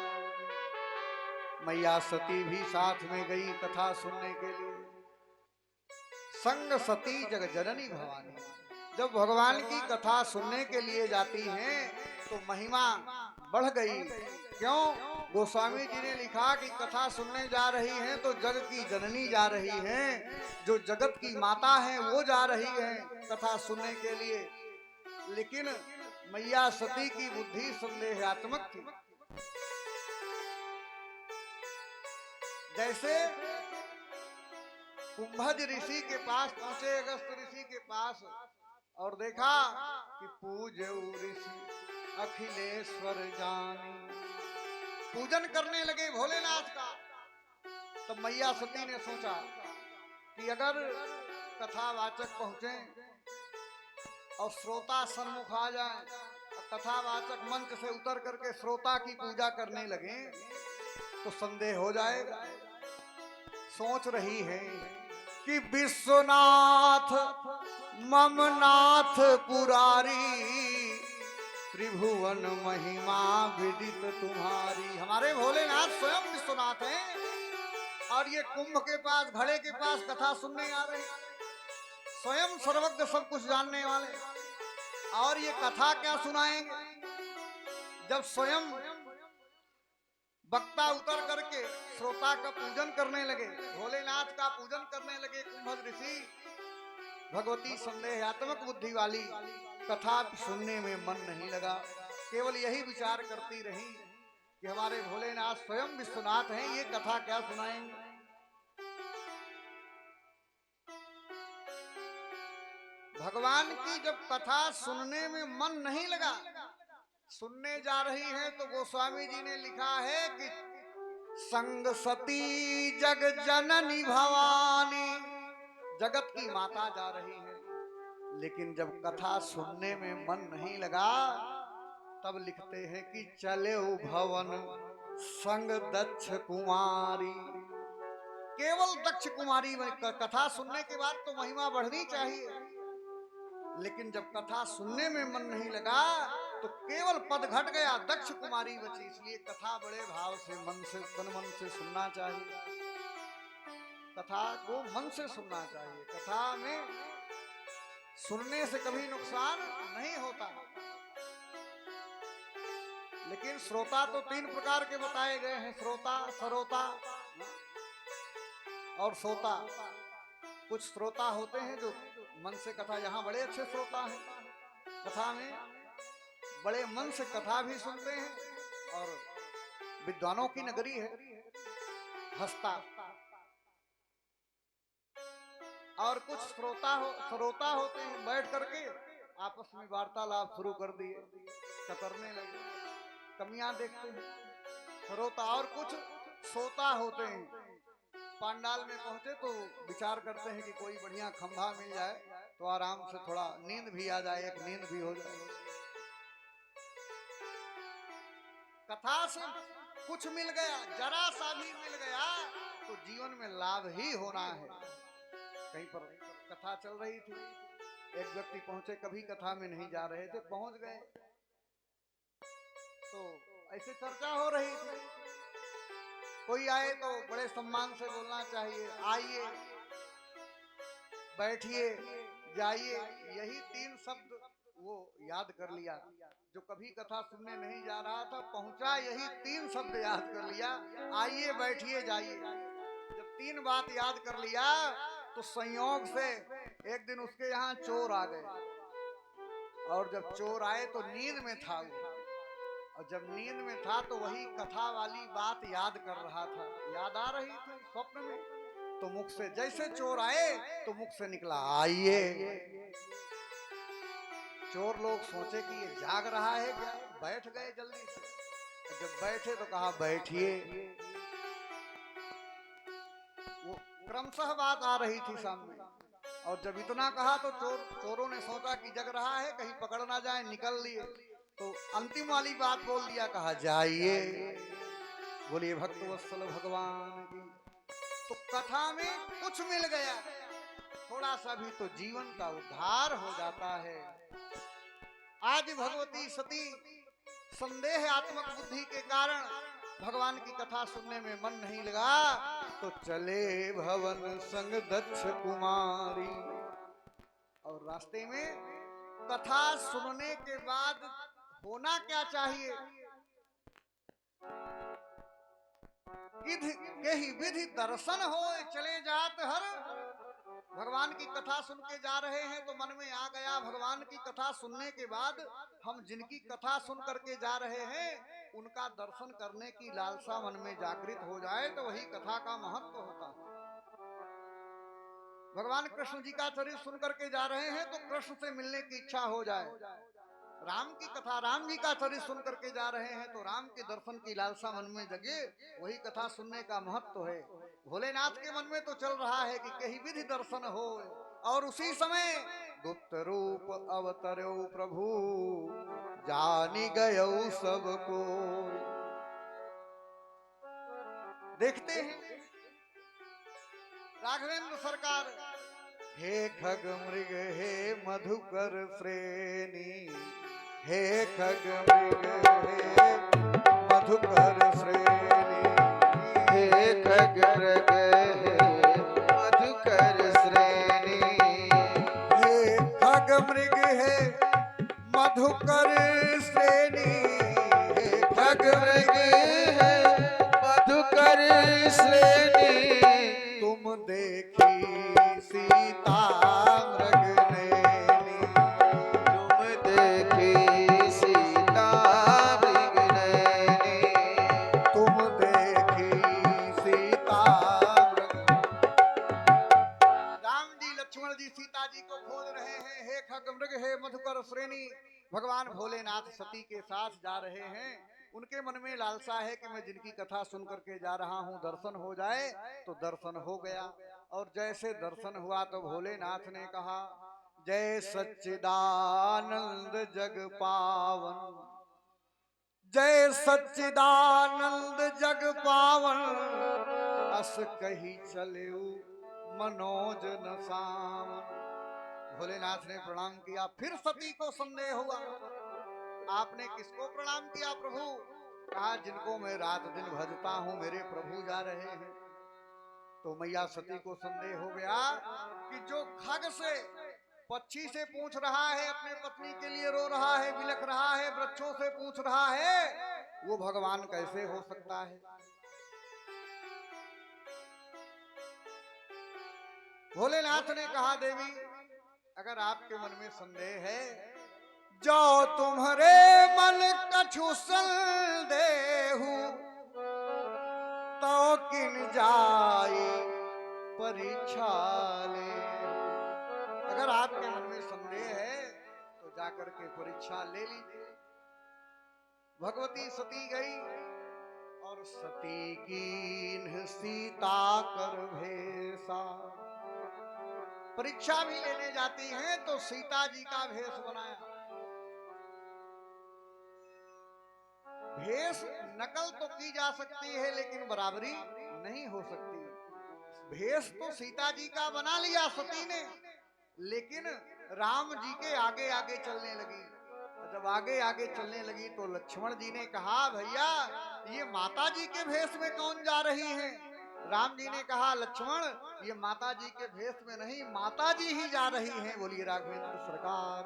मैया सती भी साथ में गई कथा सुनने के लिए। संग सती जग जननी भवानी, जब भगवान की कथा सुनने के लिए जाती हैं तो महिमा बढ़ गई। क्यों? गोस्वामी जी ने लिखा कि कथा सुनने जा रही हैं तो जग की जननी जा रही हैं, जो जगत की माता है वो जा रही हैं कथा सुनने के लिए। लेकिन मैया सती की बुद्धि संदेहात्मक थी। जैसे कुंभज ऋषि के पास पहुंचे, अगस्त ऋषि के पास, और देखा कि पूजो ऋषि अखिलेश्वर जानी, पूजन करने लगे भोलेनाथ का। तब मैया सती ने सोचा कि अगर कथावाचक पहुंचे और श्रोता सन्मुख आ जाए, कथावाचक मंच से उतर करके श्रोता की पूजा करने लगे तो संदेह हो जाएगा। सोच रही है कि विश्वनाथ ममनाथ पुरारी, त्रिभुवन महिमा विदित तुम्हारी। हमारे भोलेनाथ स्वयं विश्वनाथ हैं और ये कुंभ के पास, घड़े के पास कथा सुनने आ रहे हैं। स्वयं सर्वज्ञ सब कुछ जानने वाले, और ये कथा क्या सुनाएंगे? जब स्वयं वक्ता उतर करके श्रोता का पूजन करने लगे, भोलेनाथ का पूजन करने लगे कुंभज ऋषि, भगवती संदेहात्मक बुद्धि वाली, कथा सुनने में मन नहीं लगा। केवल यही विचार करती रही कि हमारे भोलेनाथ स्वयं विश्वनाथ हैं, ये कथा क्या सुनाएंगे। भगवान की जब कथा सुनने में मन नहीं लगा, सुनने जा रही है, तो गोस्वामी जी ने लिखा है कि संग सती जग जननी भवानी, जगत की माता जा रही है। लेकिन जब कथा सुनने में मन नहीं लगा, तब लिखते हैं कि चले भवन संग दक्ष कुमारी। केवल दक्ष कुमारी, कथा सुनने के बाद तो महिमा बढ़नी चाहिए, लेकिन जब कथा सुनने में मन नहीं लगा तो केवल पद घट गया, दक्ष कुमारी बची। इसलिए कथा बड़े भाव से, मन से, तन मन से सुनना चाहिए। कथा को मन से सुनना चाहिए। कथा में सुनने से कभी नुकसान नहीं होता। लेकिन श्रोता तो तीन प्रकार के बताए गए हैं, श्रोता, सरोता और श्रोता। कुछ श्रोता होते हैं जो मन से कथा, यहाँ बड़े अच्छे श्रोता हैं, कथा में बड़े मन से कथा भी सुनते हैं, और विद्वानों की नगरी है, हंसता। और कुछ श्रोता होते हैं, बैठ करके आपस में वार्तालाप शुरू कर दिए, कतरने लगे, कमियां देखते हैं, श्रोता। और कुछ श्रोता होते हैं, पांडाल में पहुंचे तो विचार करते हैं कि कोई बढ़िया खंभा मिल जाए तो आराम से थोड़ा नींद भी आ जाए, एक नींद भी हो जाए। कथा से कुछ मिल गया, जरा सा भी मिल गया तो जीवन में लाभ ही होना है। कहीं पर कथा चल रही थी, एक व्यक्ति पहुंचे, कभी कथा में नहीं जा रहे थे, पहुंच गए तो ऐसे चर्चा हो रही थी। कोई आए तो बड़े सम्मान से बोलना चाहिए, आइए, बैठिए, जाइए, यही तीन शब्द वो याद कर लिया। जो कभी कथा सुनने नहीं जा रहा था, पहुंचा, यही तीन शब्द याद कर लिया, आइए, बैठिए, जाइए। जब तीन बात याद कर लिया तो संयोग से एक दिन उसके यहाँ चोर आ गए, और जब चोर आए तो नींद में था वो, और जब नींद में था तो वही कथा वाली बात याद कर रहा था, याद आ रही थी स्वप्न में। तो मुख से जैसे चोर आए तो मुख से निकला, आइए। चोर लोग सोचे कि ये जाग रहा है क्या, बैठ गए जल्दी से। जब बैठे तो कहा, बैठिए। वो क्रमशः बात आ रही थी सामने, और जब इतना कहा तो चोरों ने सोचा कि जग रहा है, कहीं पकड़ ना जाए, निकल लिए। तो अंतिम वाली बात बोल दिया, कहा, जाइए। बोलिए भक्तवत्सल भगवान की। तो कथा में कुछ मिल गया, थोड़ा सा भी तो जीवन का उद्धार हो जाता है। आज भगवती सती संदेहात्मक बुद्धि के कारण भगवान की कथा सुनने में मन नहीं लगा, तो चले भवन संग दक्ष कुमारी। और रास्ते में कथा सुनने के बाद होना क्या चाहिए? यही विधि दर्शन हो चले जात हर। भगवान की कथा सुन के जा रहे हैं तो मन में आ गया, भगवान की कथा सुनने के बाद हम जिनकी कथा सुन करके जा रहे हैं उनका दर्शन करने की लालसा मन में जागृत हो जाए तो वही कथा का महत्व होता है। भगवान कृष्ण जी का चरित्र सुन करके जा रहे हैं तो कृष्ण से मिलने की इच्छा हो जाए। राम की कथा, राम जी का चरित्र सुन करके जा रहे हैं तो राम के दर्शन की लालसा मन में जगे, वही कथा सुनने का महत्व है। भोलेनाथ के मन में तो चल रहा है कि कहीं विधि दर्शन हो, और उसी समय गुप्त रूप अवतरो प्रभु जानी गयो सबको। देखते हैं राघवेंद्र सरकार, हे खग मृग हे मधुकर श्रेणी, हे खग मृग हे मधुकर श्रेणी, हे खग मृग हे मधुकर श्रेणी, हे खग मृग हे मधुकर श्रेणी, हे खग मृग है मधुकर श्रेणी, तुम देखी सीता मृग नैनी, तुम देखी सीता मृग नैनी, तुम देखी सीता मृग। राम जी लक्ष्मण जी सीता जी को खोज रहे हैं, हे खग मृग हे मधुकर श्रेणी। भगवान भोलेनाथ सती के साथ जा रहे हैं, उनके मन में लालसा है कि मैं जिनकी कथा सुन करके जा रहा हूं दर्शन हो जाए, तो दर्शन हो गया। और जैसे दर्शन हुआ तो भोलेनाथ ने कहा, जय सच्चिदानंद जग पावन, जय सच्चिदानंद जग पावन, अस कही चले मनोज न सावन। भोलेनाथ ने प्रणाम किया। फिर सती को संदेह हुआ, आपने किसको प्रणाम किया प्रभु? कहा, जिनको मैं रात दिन भजता हूं मेरे प्रभु जा रहे हैं। तो मैया सती को संदेह हो गया कि जो खग से, पक्षी से पूछ रहा है, अपने पत्नी के लिए रो रहा है, बिलख रहा है, वृक्षों से पूछ रहा है, वो भगवान कैसे हो सकता है? भोलेनाथ ने कहा, देवी अगर आपके मन में संदेह है, जो तुम्हारे मन कछु संदेहु, तो किन जाई परीक्षा ले। अगर आपके मन में संदेह है तो जाकर के परीक्षा ले लीजिए। भगवती सती गई और सती कीन्ह सीता कर भेसा। परीक्षा भी लेने जाती हैं तो सीता जी का भेष बनाया। भेष नकल तो की जा सकती है लेकिन बराबरी नहीं हो सकती। भेष तो सीता जी का बना लिया सती ने, लेकिन राम जी के आगे आगे चलने लगी। जब आगे आगे चलने लगी तो लक्ष्मण जी ने कहा, भैया ये माता जी के भेष में कौन जा रही है? राम जी ने कहा, लक्ष्मण ये माता जी के भेष में नहीं, माता जी ही जा रही हैं। बोलिए राघवेंद्र सरकार,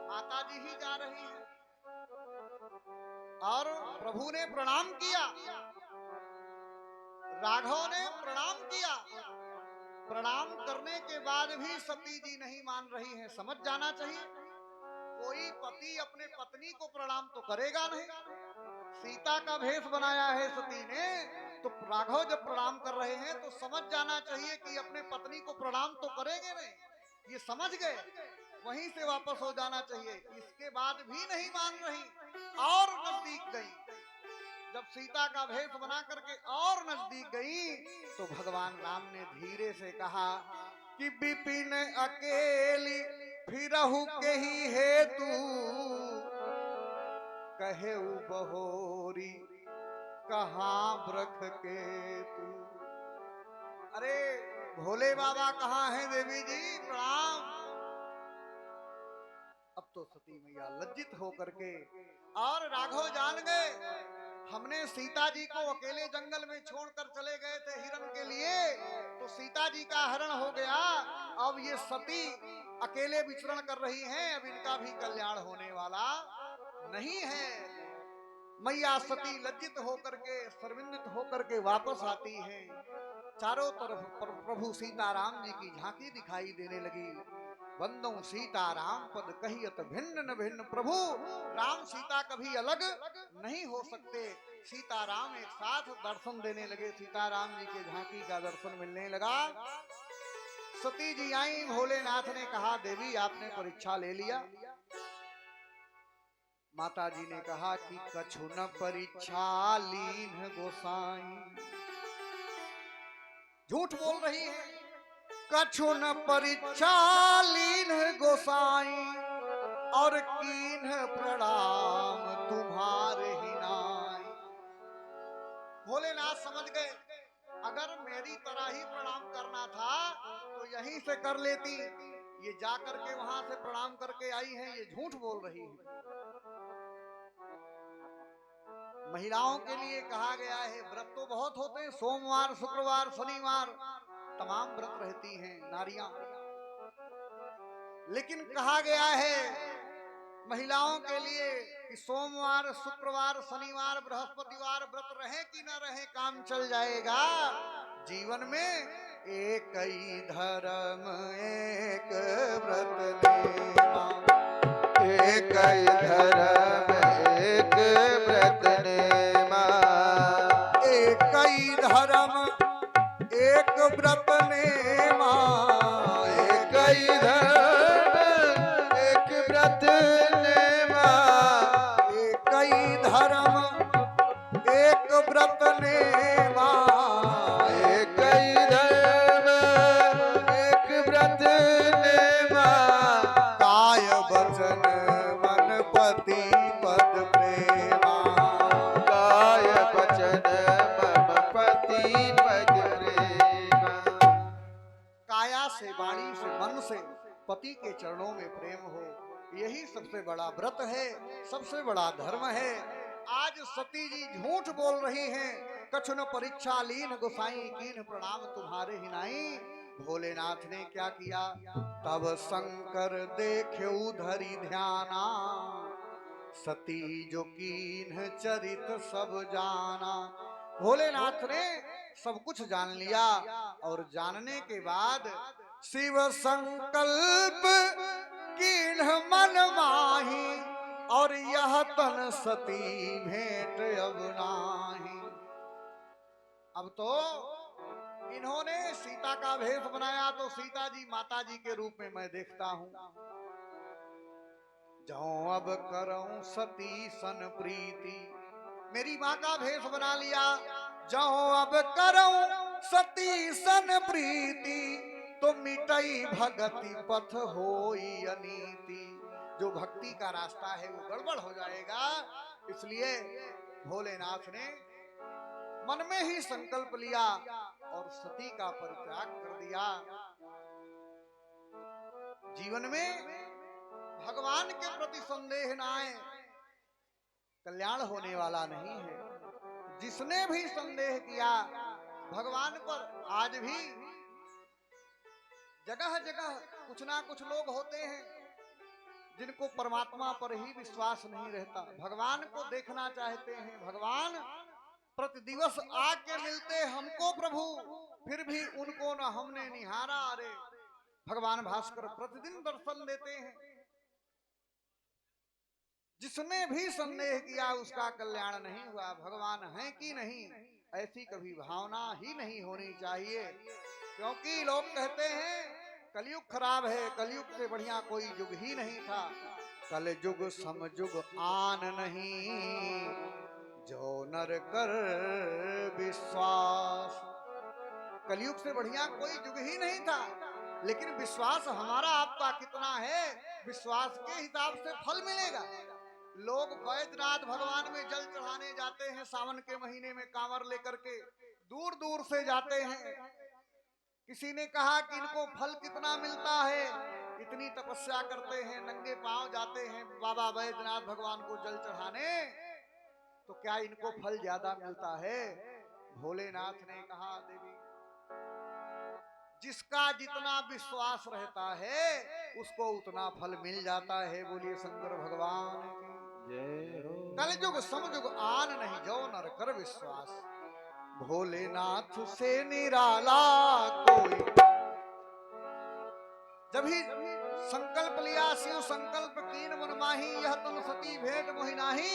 माता जी ही जा रही है। और प्रभु ने प्रणाम किया, राघव ने प्रणाम किया। प्रणाम करने के बाद भी सती जी नहीं मान रही हैं। समझ जाना चाहिए, कोई पति अपने पत्नी को प्रणाम तो करेगा नहीं। सीता का भेष बनाया है सती ने, तो राघव जब प्रणाम कर रहे हैं तो समझ जाना चाहिए कि अपने पत्नी को प्रणाम तो करेंगे नहीं। ये समझ गए, वहीं से वापस हो जाना चाहिए। इसके बाद भी नहीं मान रही, और नजदीक गई। जब सीता का भेष बना करके और नजदीक गई तो भगवान राम ने धीरे से कहा कि विपिन अकेली फिरहु के ही हेतु, कहेउ बहोरी कहाँ ब्रख के तू। अरे भोले बाबा कहाँ हैं देवी जी, प्रणाम। अब तो सती मैया लज्जित होकर के, और राघव जान गए हमने सीता जी को अकेले जंगल में छोड़कर चले गए थे हिरण के लिए, तो सीता जी का हरण हो गया। अब ये सती अकेले विचरण कर रही हैं, अब इनका भी कल्याण होने वाला नहीं है। मैया सती लज्जित होकर के, शर्मिंदित होकर के वापस आती है। चारों तरफ प्रभु सीताराम जी की झांकी दिखाई देने लगी। बंदों सीताराम पद कहियत भिन्न न भिन्न। प्रभु राम सीता कभी अलग नहीं हो सकते। सीताराम एक साथ दर्शन देने लगे, सीताराम जी के झांकी का दर्शन मिलने लगा। सती जी आई, भोलेनाथ ने कहा देवी आपने परीक्षा ले लिया। माता जी ने कहा कि कछु न परीक्षा लीन गोसाई। झूठ बोल रही है। कछु न परीक्षा लीन गोसाई, और कीन प्रणाम तुम्हारे ही नाई। भोलेनाथ समझ गए अगर मेरी तरह ही प्रणाम करना था तो यहीं से कर लेती, ये जाकर के वहां से प्रणाम करके आई है, ये झूठ बोल रही है। महिलाओं के लिए कहा गया है, व्रत तो बहुत होते हैं, सोमवार शुक्रवार शनिवार तमाम व्रत रहती हैं नारियां, लेकिन कहा गया है महिलाओं के लिए कि सोमवार शुक्रवार शनिवार बृहस्पतिवार व्रत रहे कि न रहे काम चल जाएगा। जीवन में एक ही धर्म एक व्रत नेमा, एक ही धर्म एक व्रत नेमा, एक ही धर्म एक व्रत नेमा, एक ही धर्म एक व्रत नेमा, एक ही धर्म एक व्रत नेमा, एक ही धर्म एक व्रत नेमा, काय वचन मन पति पद प्रेमा, काय वचन मम पति पद प्रेमा। काया से वाणी से मन से पति के चरणों में प्रेम हो, यही सबसे बड़ा व्रत है, सबसे बड़ा धर्म है। आज सती जी झूठ बोल रही हैं। कछु न परीक्षा लीन गोसाई, कीन प्रणाम तुम्हारे ही नाई। भोलेनाथ ने क्या किया, तब शंकर देखे धरि ध्याना, सती जो कीन चरित सब जाना। भोलेनाथ ने सब कुछ जान लिया, और जानने के बाद शिव संकल्प कीन मन माही, और यह तन सती भेंट अब नाही। अब तो इन्होंने सीता का भेष बनाया, तो सीता जी माता जी के रूप में मैं देखता हूं। जाऊं अब करूं सती सन प्रीति, मेरी माँ का भेष बना लिया। जाऊं अब करूं सती सन प्रीति, तो मिटई भगति पथ होई अनीति। जो भक्ति का रास्ता है वो गड़बड़ हो जाएगा। इसलिए भोलेनाथ ने मन में ही संकल्प लिया और सती का परित्याग कर दिया। जीवन में भगवान के प्रति संदेह न आए, कल्याण होने वाला नहीं है। जिसने भी संदेह किया भगवान पर, आज भी जगह जगह कुछ ना कुछ लोग होते हैं जिनको परमात्मा पर ही विश्वास नहीं रहता, भगवान को देखना चाहते हैं। भगवान प्रतिदिवस आके मिलते हमको प्रभु, फिर भी उनको न हमने निहारा। अरे भगवान भास्कर प्रतिदिन दर्शन देते हैं। जिसने भी संदेह किया उसका कल्याण नहीं हुआ। भगवान है कि नहीं, ऐसी कभी भावना ही नहीं होनी चाहिए। क्योंकि लोग कहते हैं कलयुग खराब है, कलयुग से बढ़िया कोई युग ही नहीं था। कलयुग समयुग आन नहीं, जो नर कर विश्वास। कलयुग से बढ़िया कोई युग ही नहीं था, लेकिन विश्वास हमारा आपका कितना है, विश्वास के हिसाब से फल मिलेगा। लोग बैद्यनाथ भगवान में जल चढ़ाने जाते हैं, सावन के महीने में कांवर लेकर के दूर दूर से जाते हैं। किसी ने कहा कि इनको फल कितना मिलता है, इतनी तपस्या करते हैं, नंगे पांव जाते हैं बाबा बैद्यनाथ भगवान को जल चढ़ाने, तो क्या इनको फल ज्यादा मिलता है? भोलेनाथ ने कहा, देवी जिसका जितना विश्वास रहता है उसको उतना फल मिल जाता है। बोलिए शंकर भगवान की जय हो। कलयुग समयुग आन नहीं जो नर कर विश्वास, भोलेनाथ से निराला कोई। जब ही संकल्प लिया, शिव संकल्प कीन मन माही, यह तुम सती भेंट मोहि नाही।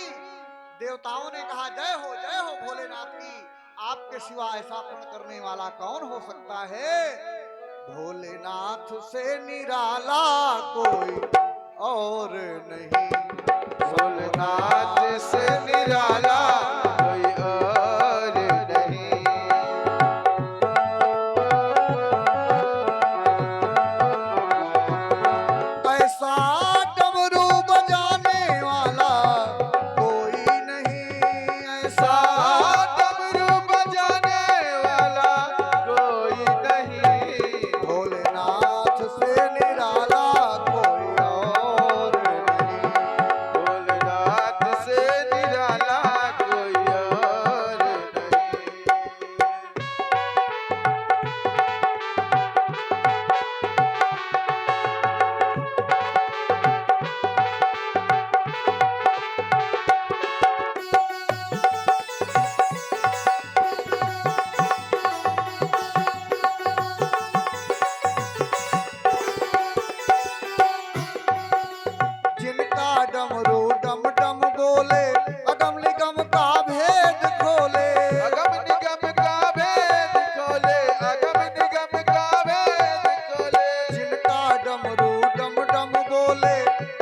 देवताओं ने कहा जय हो भोलेनाथ की, आपके सिवा ऐसा पुण्य करने वाला कौन हो सकता है? भोलेनाथ से निराला कोई और नहीं, भोलेनाथ से निराला कोई और नहीं। ऐसा डमरू बजाने वाला कोई नहीं, ऐसा डमरू बजाने वाला कोई नहीं। भोलेनाथ से निराला कोई और नहीं। भोलेनाथ से निराला कोई और नहीं। जिनका डमरू डम डम बोले, अगम निगम का भेद खोले। अगम निगम का भेद खोले, अगम निगम का भेद खोले। जिनका डमरू डम डम बोले,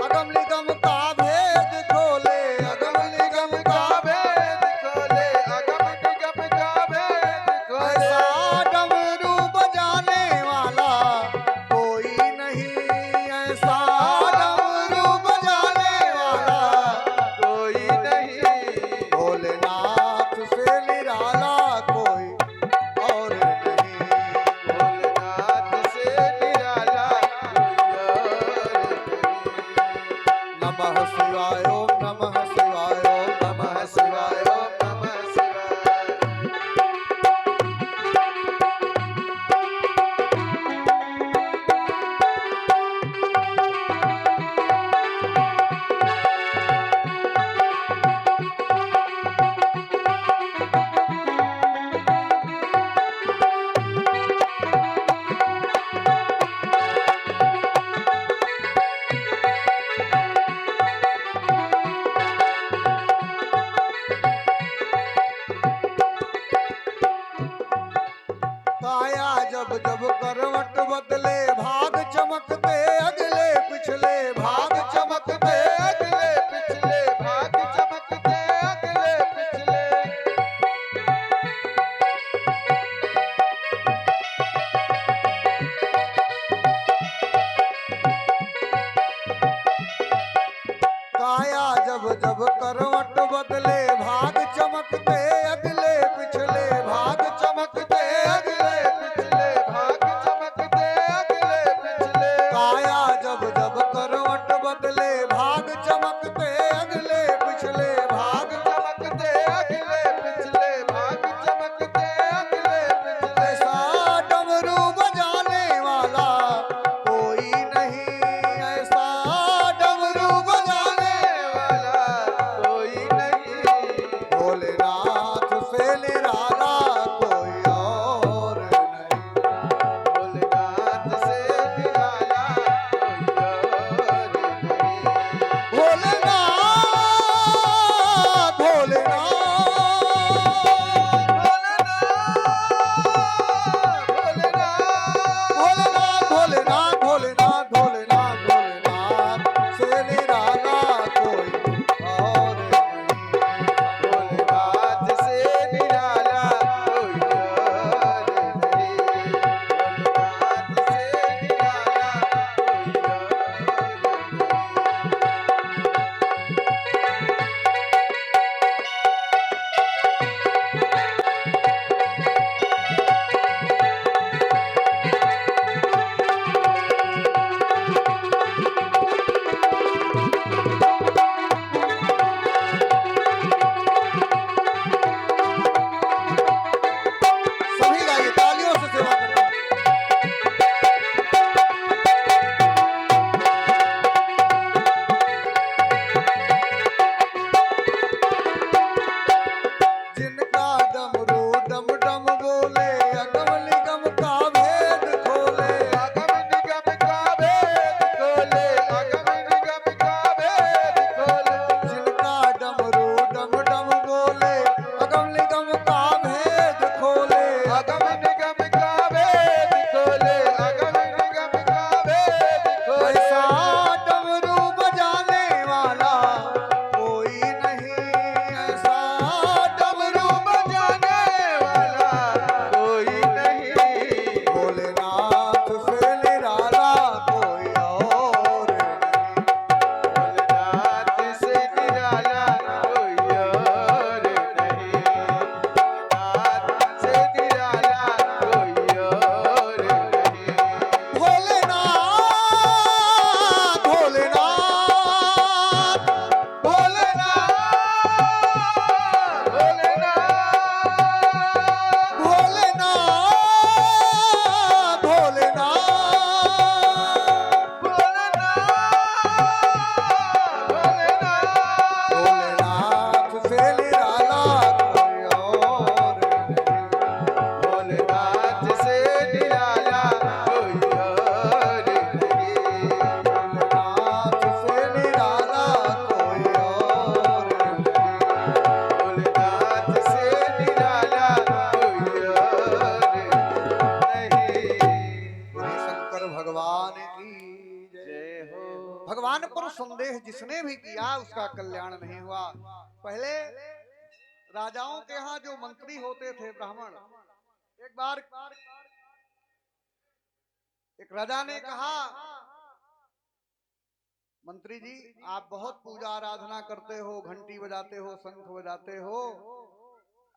अगम निगम का भेद खोले। अगम निगम का भेद खोले, अगम निगम का भेद खोले। ऐसा डमरू बजाने वाला कोई नहीं, ऐसा डमरू बजाने वाला कोई नहीं। भोलेनाथ से निराला कोई और नहीं। भोलेनाथ से निराला कोई और नहीं। नमः शिवाय ओम नमः शिवाय ओम नमः शिवाय ओम नमः शिवाय। पर संदेह जिसने भी किया उसका कल्याण नहीं हुआ। पहले राजाओं के यहाँ जो मंत्री होते थे ब्राह्मण, एक बार एक राजा ने कहा, मंत्री जी आप बहुत पूजा आराधना करते हो, घंटी बजाते हो, शंख बजाते हो,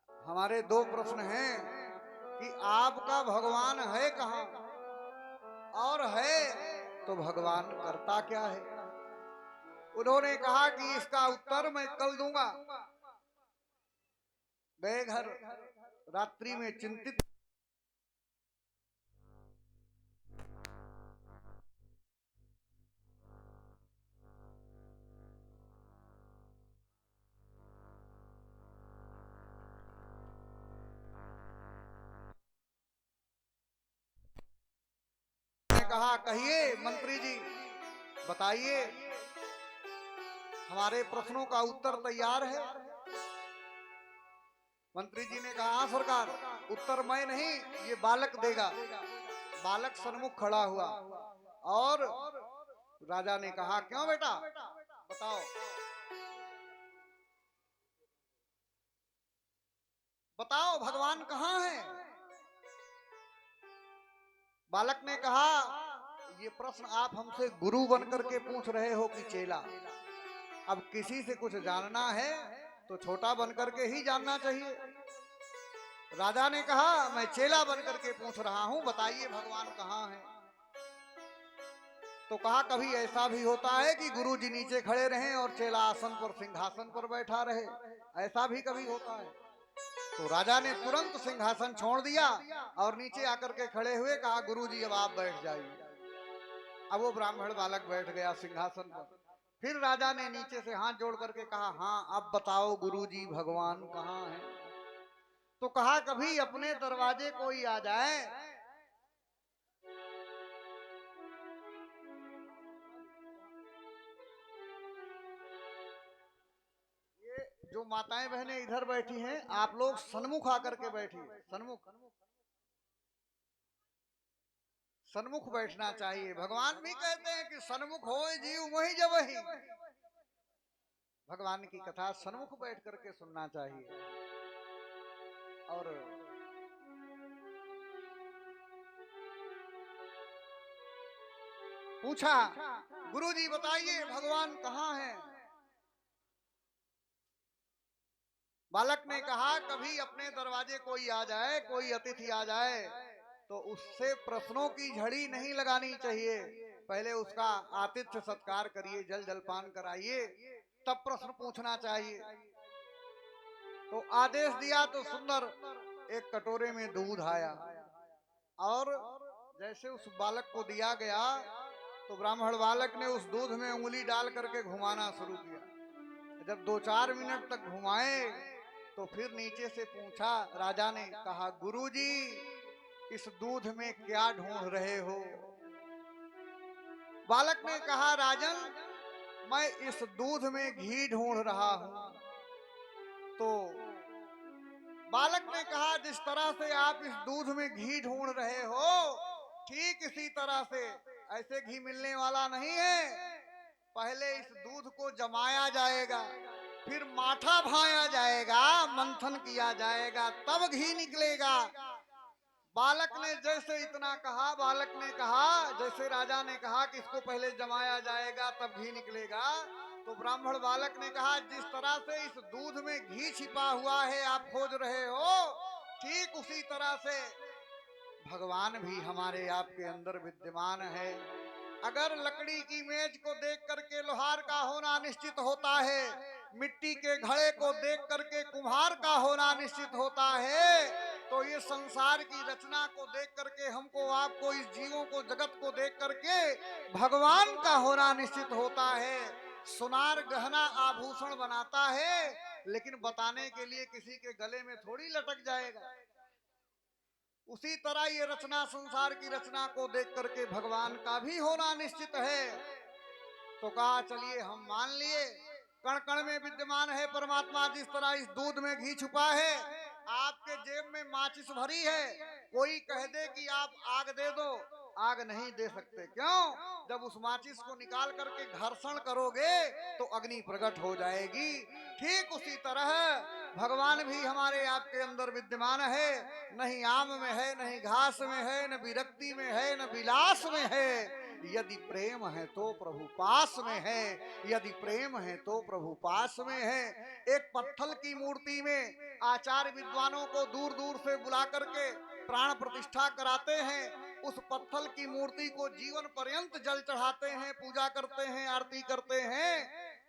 हमारे दो प्रश्न हैं कि आपका भगवान है कहाँ, और है तो भगवान करता क्या है। उन्होंने कहा कि इसका उत्तर मैं कल दूंगा। गए घर, रात्रि में चिंतित ने कहा, कहिए मंत्री जी बताइए, हमारे प्रश्नों का उत्तर तैयार है। मंत्री जी ने कहा, हाँ सरकार, उत्तर मैं नहीं ये बालक देगा। बालक सन्मुख खड़ा हुआ और राजा ने कहा, क्यों बेटा बताओ, बताओ भगवान कहाँ है। बालक ने कहा, ये प्रश्न आप हमसे गुरु बनकर के पूछ रहे हो कि चेला। अब किसी से कुछ जानना है तो छोटा बनकर के ही जानना चाहिए। राजा ने कहा, मैं चेला बनकर के पूछ रहा हूं, बताइए भगवान कहाँ है। तो कहा, कभी ऐसा भी होता है कि गुरु जी नीचे खड़े रहें और चेला आसन पर सिंहासन पर बैठा रहे, ऐसा भी कभी होता है। तो राजा ने तुरंत सिंहासन छोड़ दिया और नीचे आकर के खड़े हुए, कहा, गुरु जी अब आप बैठ जाइए। अब वो ब्राह्मण बालक बैठ गया सिंहासन पर। फिर राजा ने नीचे से हाथ जोड़ करके कहा, हाँ अब बताओ गुरु जी भगवान कहाँ है। तो कहा, कभी अपने दरवाजे कोई आ जाए, ये जो माताएं बहनें इधर बैठी हैं, आप लोग सन्मुख आकर के बैठिए, सन्मुख सन्मुख बैठना चाहिए। भगवान भी कहते हैं कि सन्मुख हो जीव वही जब ही। भगवान की कथा सन्मुख बैठ करके सुनना चाहिए। और पूछा, गुरुजी बताइए भगवान कहाँ है। बालक ने कहा, कभी अपने दरवाजे कोई आ जाए, कोई अतिथि आ जाए, तो उससे प्रश्नों की झड़ी नहीं लगानी चाहिए। पहले उसका आतिथ्य सत्कार करिए, जल जलपान कराइए, तब प्रश्न पूछना चाहिए। तो आदेश दिया तो सुंदर एक कटोरे में दूध आया और जैसे उस बालक को दिया गया तो ब्राह्मण बालक ने उस दूध में उंगली डाल करके घुमाना शुरू किया। जब 2-4 मिनट तक घुमाए तो फिर नीचे से पूछा, राजा ने कहा, गुरुजी इस दूध में क्या ढूंढ रहे हो। बालक ने कहा, राजन मैं इस दूध में घी ढूंढ रहा हूं। तो बालक ने कहा, जिस तरह से आप इस दूध में घी ढूंढ रहे हो, ठीक इसी तरह से, ऐसे घी मिलने वाला नहीं है। पहले इस दूध को जमाया जाएगा, फिर माठा भाया जाएगा, मंथन किया जाएगा, तब घी निकलेगा। बालक ने जैसे इतना कहा, बालक ने कहा, जैसे राजा ने कहा कि इसको पहले जमाया जाएगा तब घी निकलेगा, तो ब्राह्मण बालक ने कहा, जिस तरह से इस दूध में घी छिपा हुआ है आप खोज रहे हो, ठीक उसी तरह से भगवान भी हमारे आपके अंदर विद्यमान है। अगर लकड़ी की मेज को देख करके लोहार का होना निश्चित होता है, मिट्टी के घड़े को देख करके कुम्हार का होना निश्चित होता है, तो ये संसार की रचना को देख करके, हमको आपको, इस जीवों को, जगत को देख करके भगवान का होना निश्चित होता है। सुनार गहना आभूषण बनाता है, लेकिन बताने के लिए किसी के गले में थोड़ी लटक जाएगा। उसी तरह ये रचना, संसार की रचना को देख करके भगवान का भी होना निश्चित है। तो कहा, चलिए हम मान लिए कण कण में विद्यमान है परमात्मा। जिस तरह इस दूध में घी छुपा है, आपके जेब में माचिस भरी है, कोई कह दे कि आप आग दे दो आग नहीं दे सकते। क्यों? जब उस माचिस को निकाल करके घर्षण करोगे तो अग्नि प्रकट हो जाएगी। ठीक उसी तरह भगवान भी हमारे आपके अंदर विद्यमान है। नहीं आम में है, नहीं घास में है, न विरक्ति में है, न विलास में है। यदि प्रेम है तो प्रभु पास में है, यदि प्रेम है तो प्रभु पास में है। एक पत्थर की मूर्ति में आचार्य विद्वानों को दूर दूर से बुला करके प्राण प्रतिष्ठा कराते हैं। उस पत्थर की मूर्ति को जीवन पर्यंत जल चढ़ाते हैं, पूजा करते हैं, आरती करते हैं।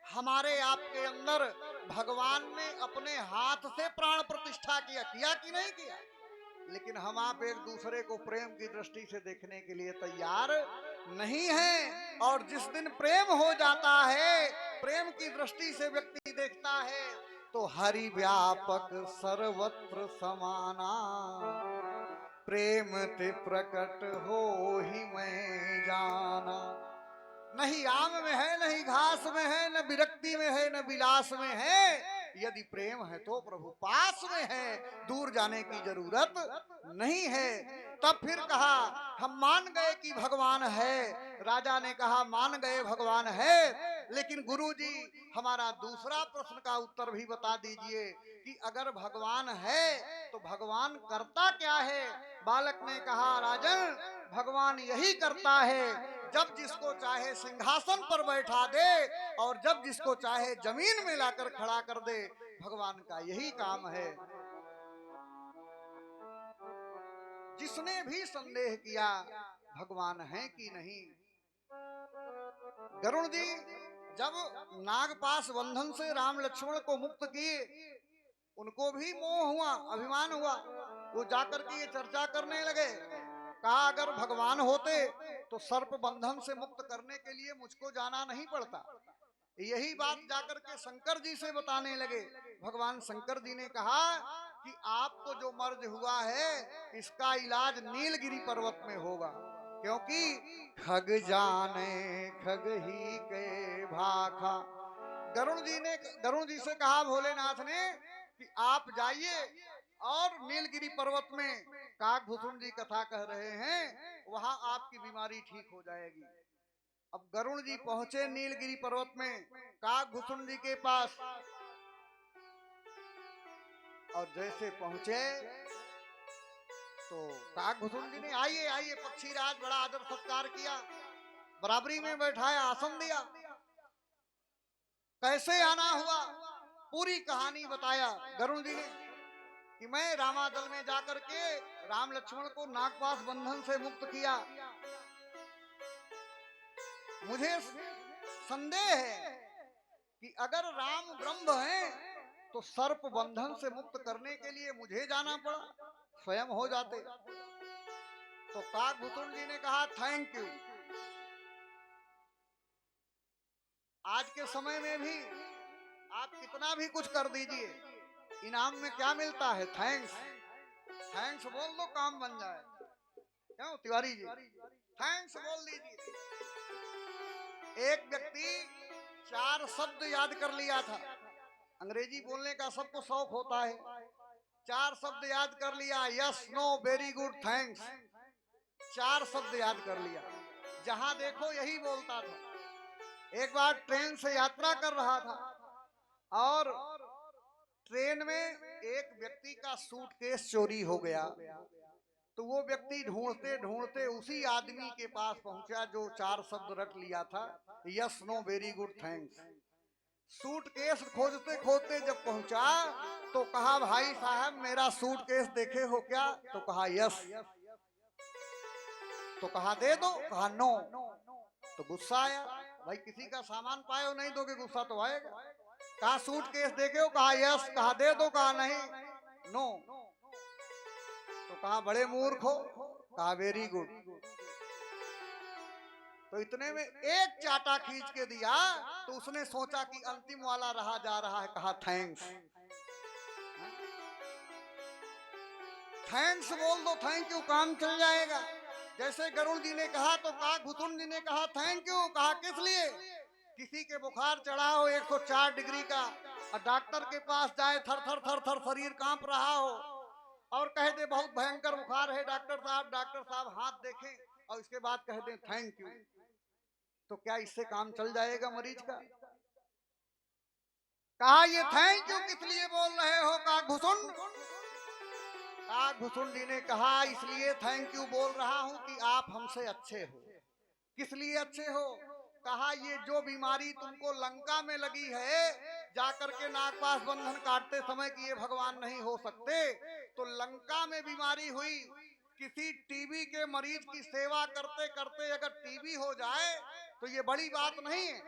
हमारे आपके अंदर भगवान ने अपने हाथ से प्राण प्रतिष्ठा किया, किया कि नहीं किया? लेकिन हम आप एक दूसरे को प्रेम की दृष्टि से देखने के लिए तैयार नहीं है। और जिस दिन प्रेम हो जाता है, प्रेम की दृष्टि से व्यक्ति देखता है, तो हरि व्यापक सर्वत्र समाना, प्रेम ते प्रकट हो ही मैं जाना। नहीं आम में है, नहीं घास में है, न विरक्ति में है, न विलास में है। यदि प्रेम है तो प्रभु पास में है, दूर जाने की जरूरत नहीं है। तब फिर कहा हम मान गए कि भगवान है। राजा ने कहा मान गए भगवान है, लेकिन गुरुजी हमारा दूसरा प्रश्न का उत्तर भी बता दीजिए कि अगर भगवान है तो भगवान करता क्या है? बालक ने कहा राजन, भगवान यही करता है, जब जिसको चाहे सिंहासन पर बैठा दे और जब जिसको चाहे जमीन में लाकर खड़ा कर दे। भगवान का यही काम है। जिसने भी संदेह किया भगवान है कि नहीं, गरुण जी जब नागपाश बंधन से राम लक्ष्मण को मुक्त किए, उनको भी मोह हुआ, अभिमान हुआ। वो जाकर के ये चर्चा करने लगे, कहा अगर भगवान होते तो सर्प बंधन से मुक्त करने के लिए मुझको जाना नहीं पड़ता। यही बात जाकर के शंकर जी से बताने लगे। भगवान शंकर जी ने कहा कि आपको जो मर्ज हुआ है इसका इलाज नीलगिरी पर्वत में होगा, क्योंकि खग जाने खग ही के भाखा। गरुण जी से कहा भोलेनाथ ने कि आप जाइए और नीलगिरी पर्वत में काकभूषण जी कथा कह रहे हैं, वहां आपकी बीमारी ठीक हो जाएगी। अब गरुण जी पहुंचे नीलगिरी पर्वत में काकभूषण जी के पास, और जैसे पहुंचे तो काकभूषण जी ने आइए आइए पक्षीराज बड़ा आदर सत्कार किया, बराबरी में बैठाया, आसन दिया। कैसे आना हुआ पूरी कहानी बताया गरुण जी ने कि मैं रामादल में जाकर के राम लक्ष्मण को नागपाश बंधन से मुक्त किया। मुझे संदेह है कि अगर राम ब्रह्म हैं तो सर्प बंधन से मुक्त करने के लिए मुझे जाना पड़ा, स्वयं हो जाते। तो काकभूषण जी ने कहा थैंक यू। आज के समय में भी आप कितना भी कुछ कर दीजिए, इनाम में क्या मिलता है? थैंक्स। थैंक्स बोल दो काम बन जाए। क्यों तिवारी जी, थैंक्स बोल दीजिए। एक व्यक्ति 4 शब्द याद कर लिया था। अंग्रेजी बोलने का सबको शौक होता है। 4 शब्द याद कर लिया, yes know very good thanks. 4 शब्द याद कर लिया, जहां देखो यही बोलता था। एक बार ट्रेन से यात्रा कर रहा था और ट्रेन में एक व्यक्ति का सूटकेस चोरी हो गया। तो वो व्यक्ति ढूंढते ढूंढते उसी आदमी के पास पहुंचा जो 4 शब्द रट लिया था, yes know very good thanks. Suitcase खोजते खोजते जब पहुंचा तो कहा भाई साहब मेरा सूटकेस देखे हो क्या? तो कहा यस। तो कहा दे दो, कहा नो। तो गुस्सा आया, भाई किसी का सामान पाए हो नहीं दोगे, गुस्सा तो आएगा। कहा सूटकेस देखे हो? कहा यस। कहा दे दो? कहा नहीं, नो। तो कहा बड़े मूर्ख हो? कहा वेरी गुड। तो इतने में एक चाटा खींच के दिया तो उसने सोचा कि अंतिम वाला रहा जा रहा है, कहा थैंक्स। थैंक्स बोल दो, थैंक यू, काम चल जाएगा। जैसे गरुण जी ने कहा तो काकभूषण जी ने कहा थैंक यू। कहा किस लिए? किसी के बुखार चढ़ा हो 104 डिग्री का और डॉक्टर के पास जाए, थर थर थर थर शरीर कांप रहा हो और कह दे बहुत भयंकर बुखार है डॉक्टर साहब। डॉक्टर साहब हाथ देखें और इसके बाद कह दें थैंक यू, तो क्या इससे काम चल जाएगा मरीज का? कहा ये थैंक यू किस लिए बोल रहे हो? कहा घुसुन जी ने कहा इसलिए थैंक यू बोल रहा हूं कि आप हमसे अच्छे हो। किस लिए अच्छे हो? कहा ये जो बीमारी तुमको लंका में लगी है, जाकर के नागपाश बंधन काटते समय कि ये भगवान नहीं हो सकते, तो लंका में बीमारी हुई। किसी टीबी के मरीज की सेवा करते करते अगर टीबी हो जाए तो ये बड़ी बात नहीं है।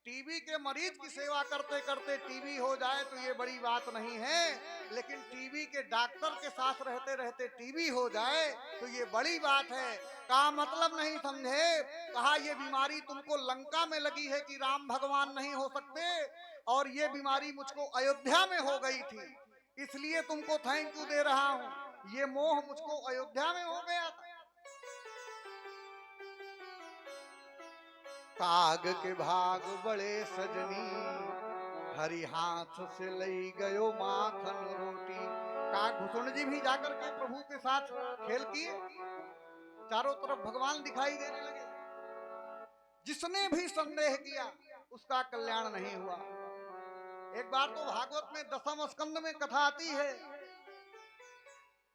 टीबी के मरीज की सेवा करते करते टीबी हो जाए तो ये बड़ी बात नहीं है, लेकिन टीबी के डॉक्टर के साथ रहते रहते टीबी हो जाए तो ये बड़ी बात है। कहा मतलब नहीं समझे? कहा ये बीमारी तुमको लंका में लगी है कि राम भगवान नहीं हो सकते, और ये बीमारी मुझको अयोध्या में हो गई थी, इसलिए तुमको थैंक यू दे रहा हूं। ये मोह मुझको अयोध्या में हो गया था। काग के भाग बड़े सजनी, हरि हाथ से लई गयो माखन रोटी। काग भूषण जी भी जाकर के प्रभु के साथ खेल किए, चारों तरफ भगवान दिखाई देने लगे। जिसने भी संदेह किया उसका कल्याण नहीं हुआ। एक बार तो भागवत में 10वें स्कंद में कथा आती है,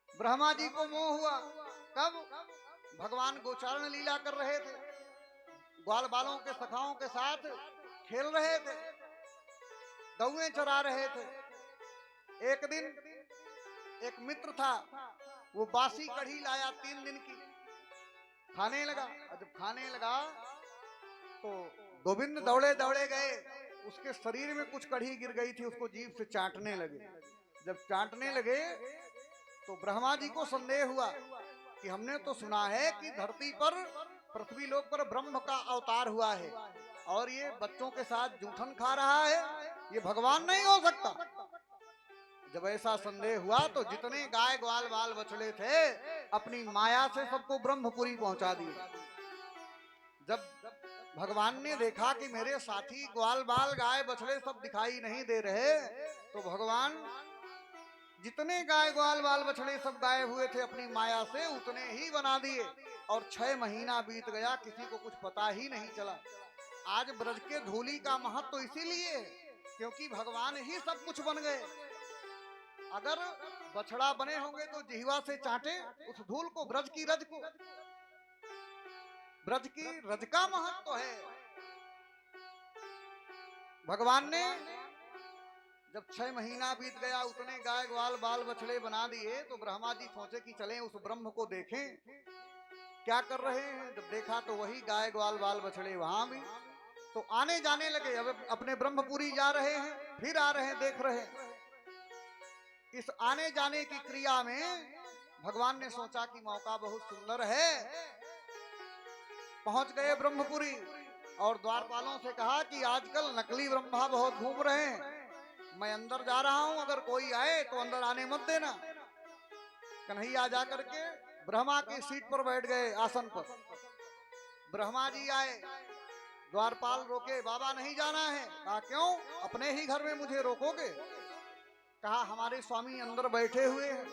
ब्रह्मा जी को मोह हुआ। कब? भगवान गोचारण लीला कर रहे थे, ग्वाल बालों के सखाओं के साथ खेल रहे थे, गौएं चरा रहे थे। एक दिन एक मित्र था, वो बासी कढ़ी लाया 3 दिन की, खाने लगा। और जब खाने लगा तो गोविंद दौड़े दौड़े गए, उसके शरीर में कुछ कढ़ी गिर गई थी, उसको जीभ से चाटने लगे। जब चाटने लगे तो ब्रह्मा जी को संदेह हुआ कि हमने तो सुना है कि धरती पर, पृथ्वी लोक पर ब्रह्म का अवतार हुआ है, और ये बच्चों के साथ जूठन खा रहा है, ये भगवान नहीं हो सकता। जब ऐसा संदेह हुआ तो जितने गाय ग्वाल बाल बछड़े थे अपनी माया से सबको ब्रह्मपुरी पहुंचा दिए। जब भगवान ने देखा कि मेरे साथी ग्वाल बाल गाय बछड़े सब दिखाई नहीं दे रहे, तो भगवान जितने गाय ग्वाल बाल बछड़े सब गायब हुए थे अपनी माया से उतने ही बना दिए, और 6 महीना बीत गया, किसी को कुछ पता ही नहीं चला। आज ब्रज के धूली का महत्व तो इसीलिए क्योंकि भगवान ही सब कुछ बन गए। अगर बछड़ा बने होंगे तो जिह्वा से चाटे उस धूल को, ब्रज की रज को। ब्रज की रज का महत्व तो है। भगवान ने जब 6 महीना बीत गया, उतने गाय ग्वाल बाल बछड़े बना दिए, तो ब्रह्मा जी सोचे कि चलें उस ब्रह्म को देखें क्या कर रहे हैं। जब देखा तो वही गाय ग्वाल बाल बछड़े वहां भी, तो आने जाने लगे। अब अपने ब्रह्मपुरी जा रहे हैं, फिर आ रहे हैं, देख रहे हैं। इस आने जाने की क्रिया में भगवान ने सोचा कि मौका बहुत सुंदर है। पहुंच गए ब्रह्मपुरी और द्वारपालों से कहा कि आजकल नकली ब्रह्मा बहुत घूम रहे हैं, मैं अंदर जा रहा हूं, अगर कोई आए तो अंदर आने मत देना। कन्हैया जाकर के ब्रह्मा की सीट पर बैठ गए, आसन पर। ब्रह्मा जी आए, द्वारपाल रोके, बाबा नहीं जाना है। कहा क्यों? अपने ही घर में मुझे रोकोगे? कहा हमारे स्वामी अंदर बैठे हुए हैं।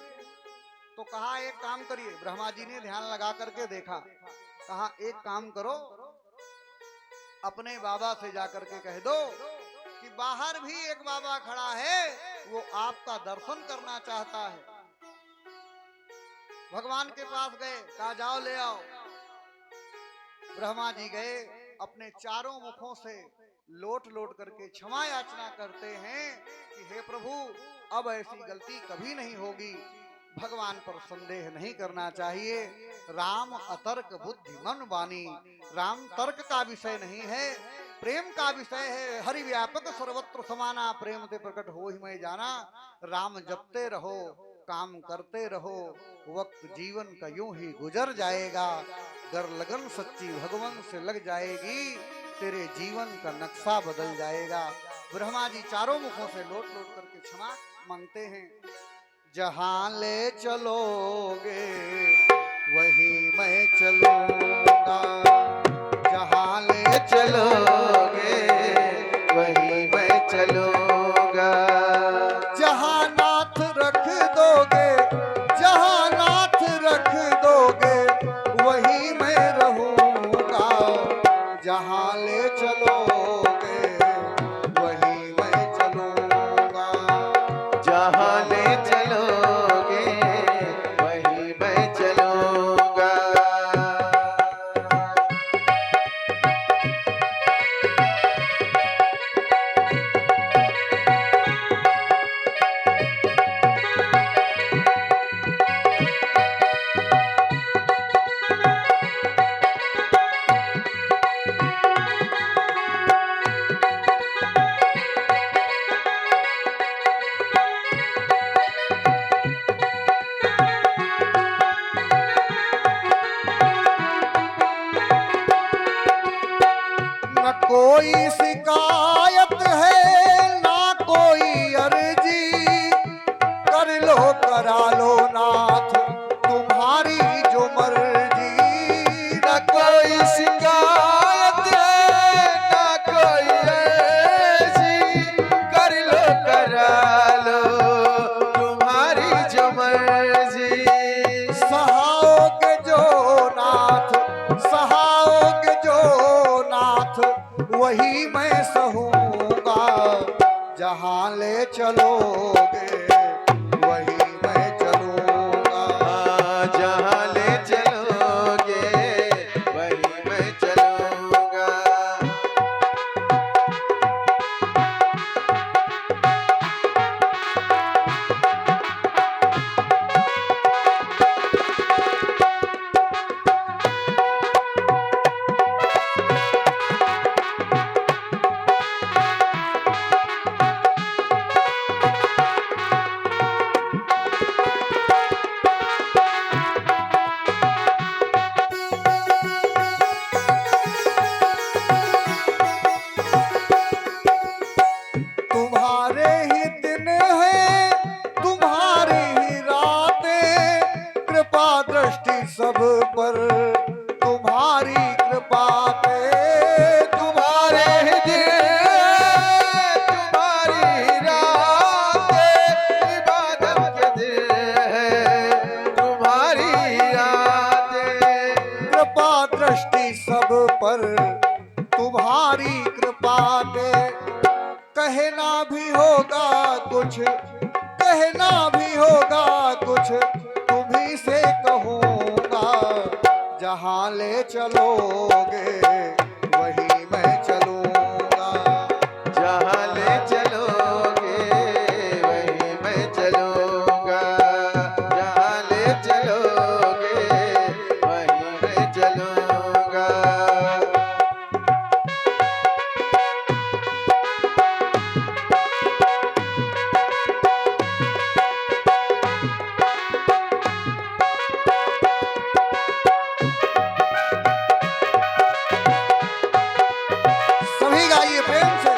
तो कहा एक काम करिए। ब्रह्मा जी ने ध्यान लगा करके देखा, कहा एक काम करो, अपने बाबा से जाकर के कह दो कि बाहर भी एक बाबा खड़ा है, वो आपका दर्शन करना चाहता है। भगवान के पास गए, कहा जाओ ले आओ। ब्रह्मा जी गए, अपने चारों मुखों से लोट लोट करके क्षमा याचना करते हैं कि हे प्रभु, अब ऐसी गलती कभी नहीं होगी। भगवान पर संदेह नहीं करना चाहिए। राम अतर्क बुद्धिमान वाणी, राम तर्क का विषय नहीं है, प्रेम का विषय है। हरि व्यापक सर्वत्र समाना, प्रेम से प्रकट हो ही मैं जाना। राम जपते रहो, काम करते रहो, वक्त जीवन का यूं ही गुजर जाएगा। गर लगन सच्ची भगवान से लग जाएगी, तेरे जीवन का नक्शा बदल जाएगा। ब्रह्मा जी चारों मुखों से लोट लोट करके क्षमा मांगते हैं। जहां ले चलोगे वहीं मैं चलूंगा, जहां ले चलोगे वहीं मैं चलूंगा। जहां नाथ रख दोगे, जहां नाथ रख दोगे वहीं मैं मैं सहूंगा, जहां ले चलोगे वही मैं चलूंगा। जहाँ ले चलोगे वही मैं चलूंगा। तुम्हारे ही दिन है, तुम्हारी ही रातें, कृपा दृष्टि सब पर तुम्हारी कृपा पे। तुम्हारे ही दिन, तुम्हारी ही रातें, इबादत के दिन है तुम्हारी ही रातें। कृपा दृष्टि सब पर तुम्हारी कृपा पे। कहना भी होगा कुछ, कहना भी होगा कुछ, तुम्ही से कहूंगा, जहां ले चलोगे वही मैं चलूंगा। जहाँ ले चलोगे वही मैं चलूंगा। जहाँ ले चलोगे वही मैं चलूंगा। सभी गाइए प्रेम से।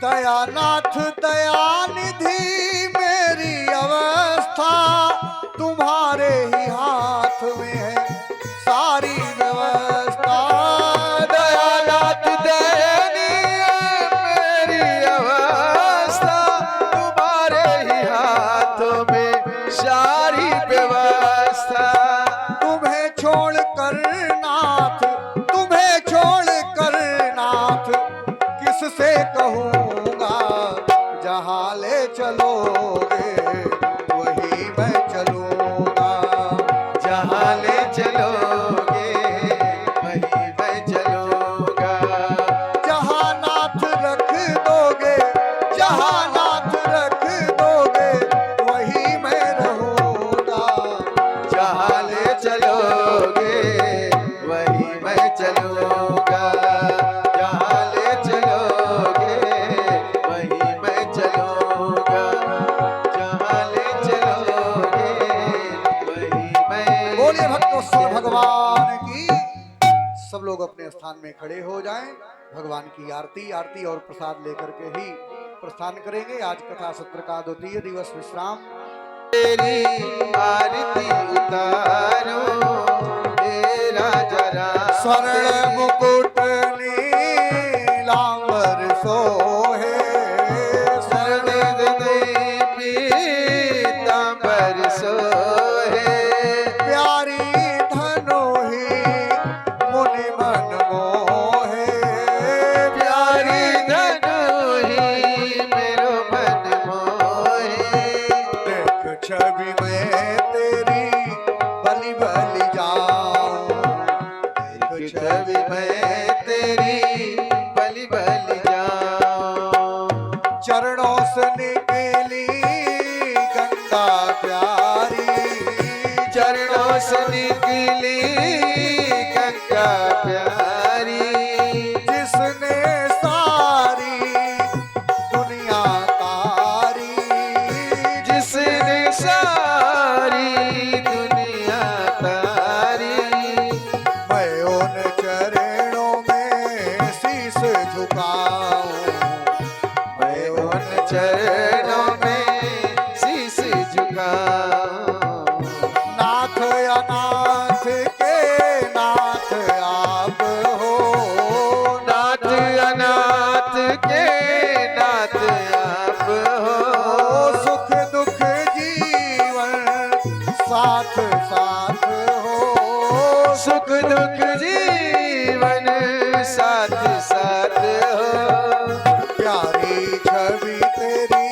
दयानाथ दयानिधि मेरी अवस्था, तुम्हारे ही हाथ में है सारी व्यवस्था। दयानाथ दयनीय मेरी अवस्था, तुम्हारे ही हाथों में सारी व्यवस्था। तुम्हें छोड़ कर नाथ, तुम्हें छोड़ कर नाथ, किससे कहूंगा, जहां ले चलोगे वही मैं चलूंगा। जहाँ ले चलोगे वही मैं चलूंगा। जहां नाथ रख दोगे, जहां नाथ रख दोगे वही मैं रहूंगा। जहाँ ले चलोगे वही मैं चलूंगा। जहाँ ले चलोगे वही मैं चलूंगा। जहाँ ले चलोगे वही मैं। बोलिए भक्तों भगवान की। सब लोग अपने स्थान में खड़े हो जाएं। भगवान की आरती, आरती और प्रसाद लेकर के ही प्रस्थान करेंगे। आज कथा सत्र का 2वां दिवस विश्राम। तेरी आरती उतारो हे राजा राम। स्वर्ण मुकुट नीलांबर सोहे, शरण पीतांबर सोहे। प्यारी धनोही मुनि मन मोहे। प्यारी धनुही मेरो मन मोहे। देख छवि में तेरी बलि बलि जाऊं, देख छवि में तेरी बलि बलि जाऊं। चरणों से निकली गंगा प्यारी, चरणों से निकली गंगा प्यारी। जिसने सारी दुनिया तारी, जिसने सारी दुनिया तारी। मैं उन चरणों में शीश झुकाऊं, मैं उन चरण चरणों में शीश झुकाऊं। नाथ अनाथ के नाथ आप हो, नाथ अनाथ के नाथ आप हो। सुख दुख जीवन साथ साथ हो, सुख दुख जीवन साथ साथ हो। प्यारी छवि तेरी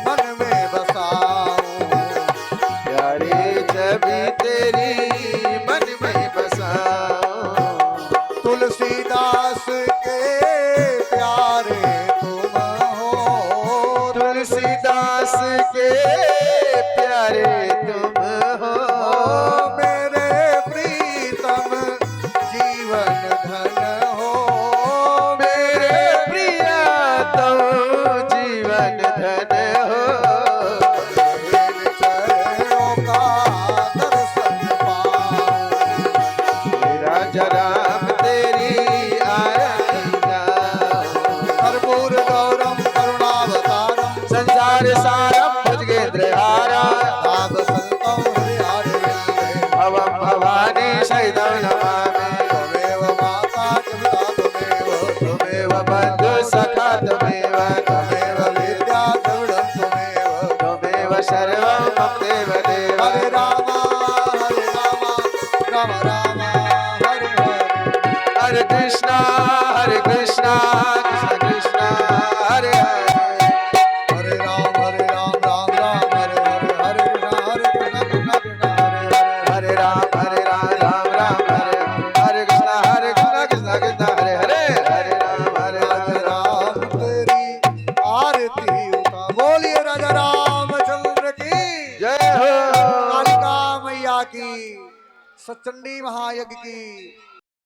मन में बसाऊं, प्यारी छवि तेरी मन में बसाऊं। तुलसीदास के प्यारे तुम हो, तुलसीदास के प्यारे तुम हो। मेरे प्रीतम जीवन धन हो, मेरे प्रियतम जीवन धन हो। इन चरणों का दर्शन पाऊं, राजा राम तेरी आरती गाऊं। कर्पूर गौरम करुणावतारम संसार सारम भुजगेंद्रहारम। नाग संतम हरिहरविंदे, भवम भवानी शैदं नमामि। त्वमेव माता च पिता त्वमेव, त्वमेव बन्धु सखा त्वमेव। त्वमेव विद्या द्रविडं त्वमेव। त्वमेव सर्वं मम देव देव। हरे राम राम राम हरे हरे, हरे कृष्णा कृष्ण कृष्ण हरे हरे। हरे राम राम राम हरे हरे, हरे कृष्ण कृष्ण कृष्ण हरे हरे। हरे राम राम राम हरे हरे कृष्ण कृष्ण कृष्ण हरे हरे। हरे राजा राम राम तेरी आरती उतार, बोलिए राजा रामचंद्र की, जय हो। कालिका मैया की, सचंडी महायज्ञ की।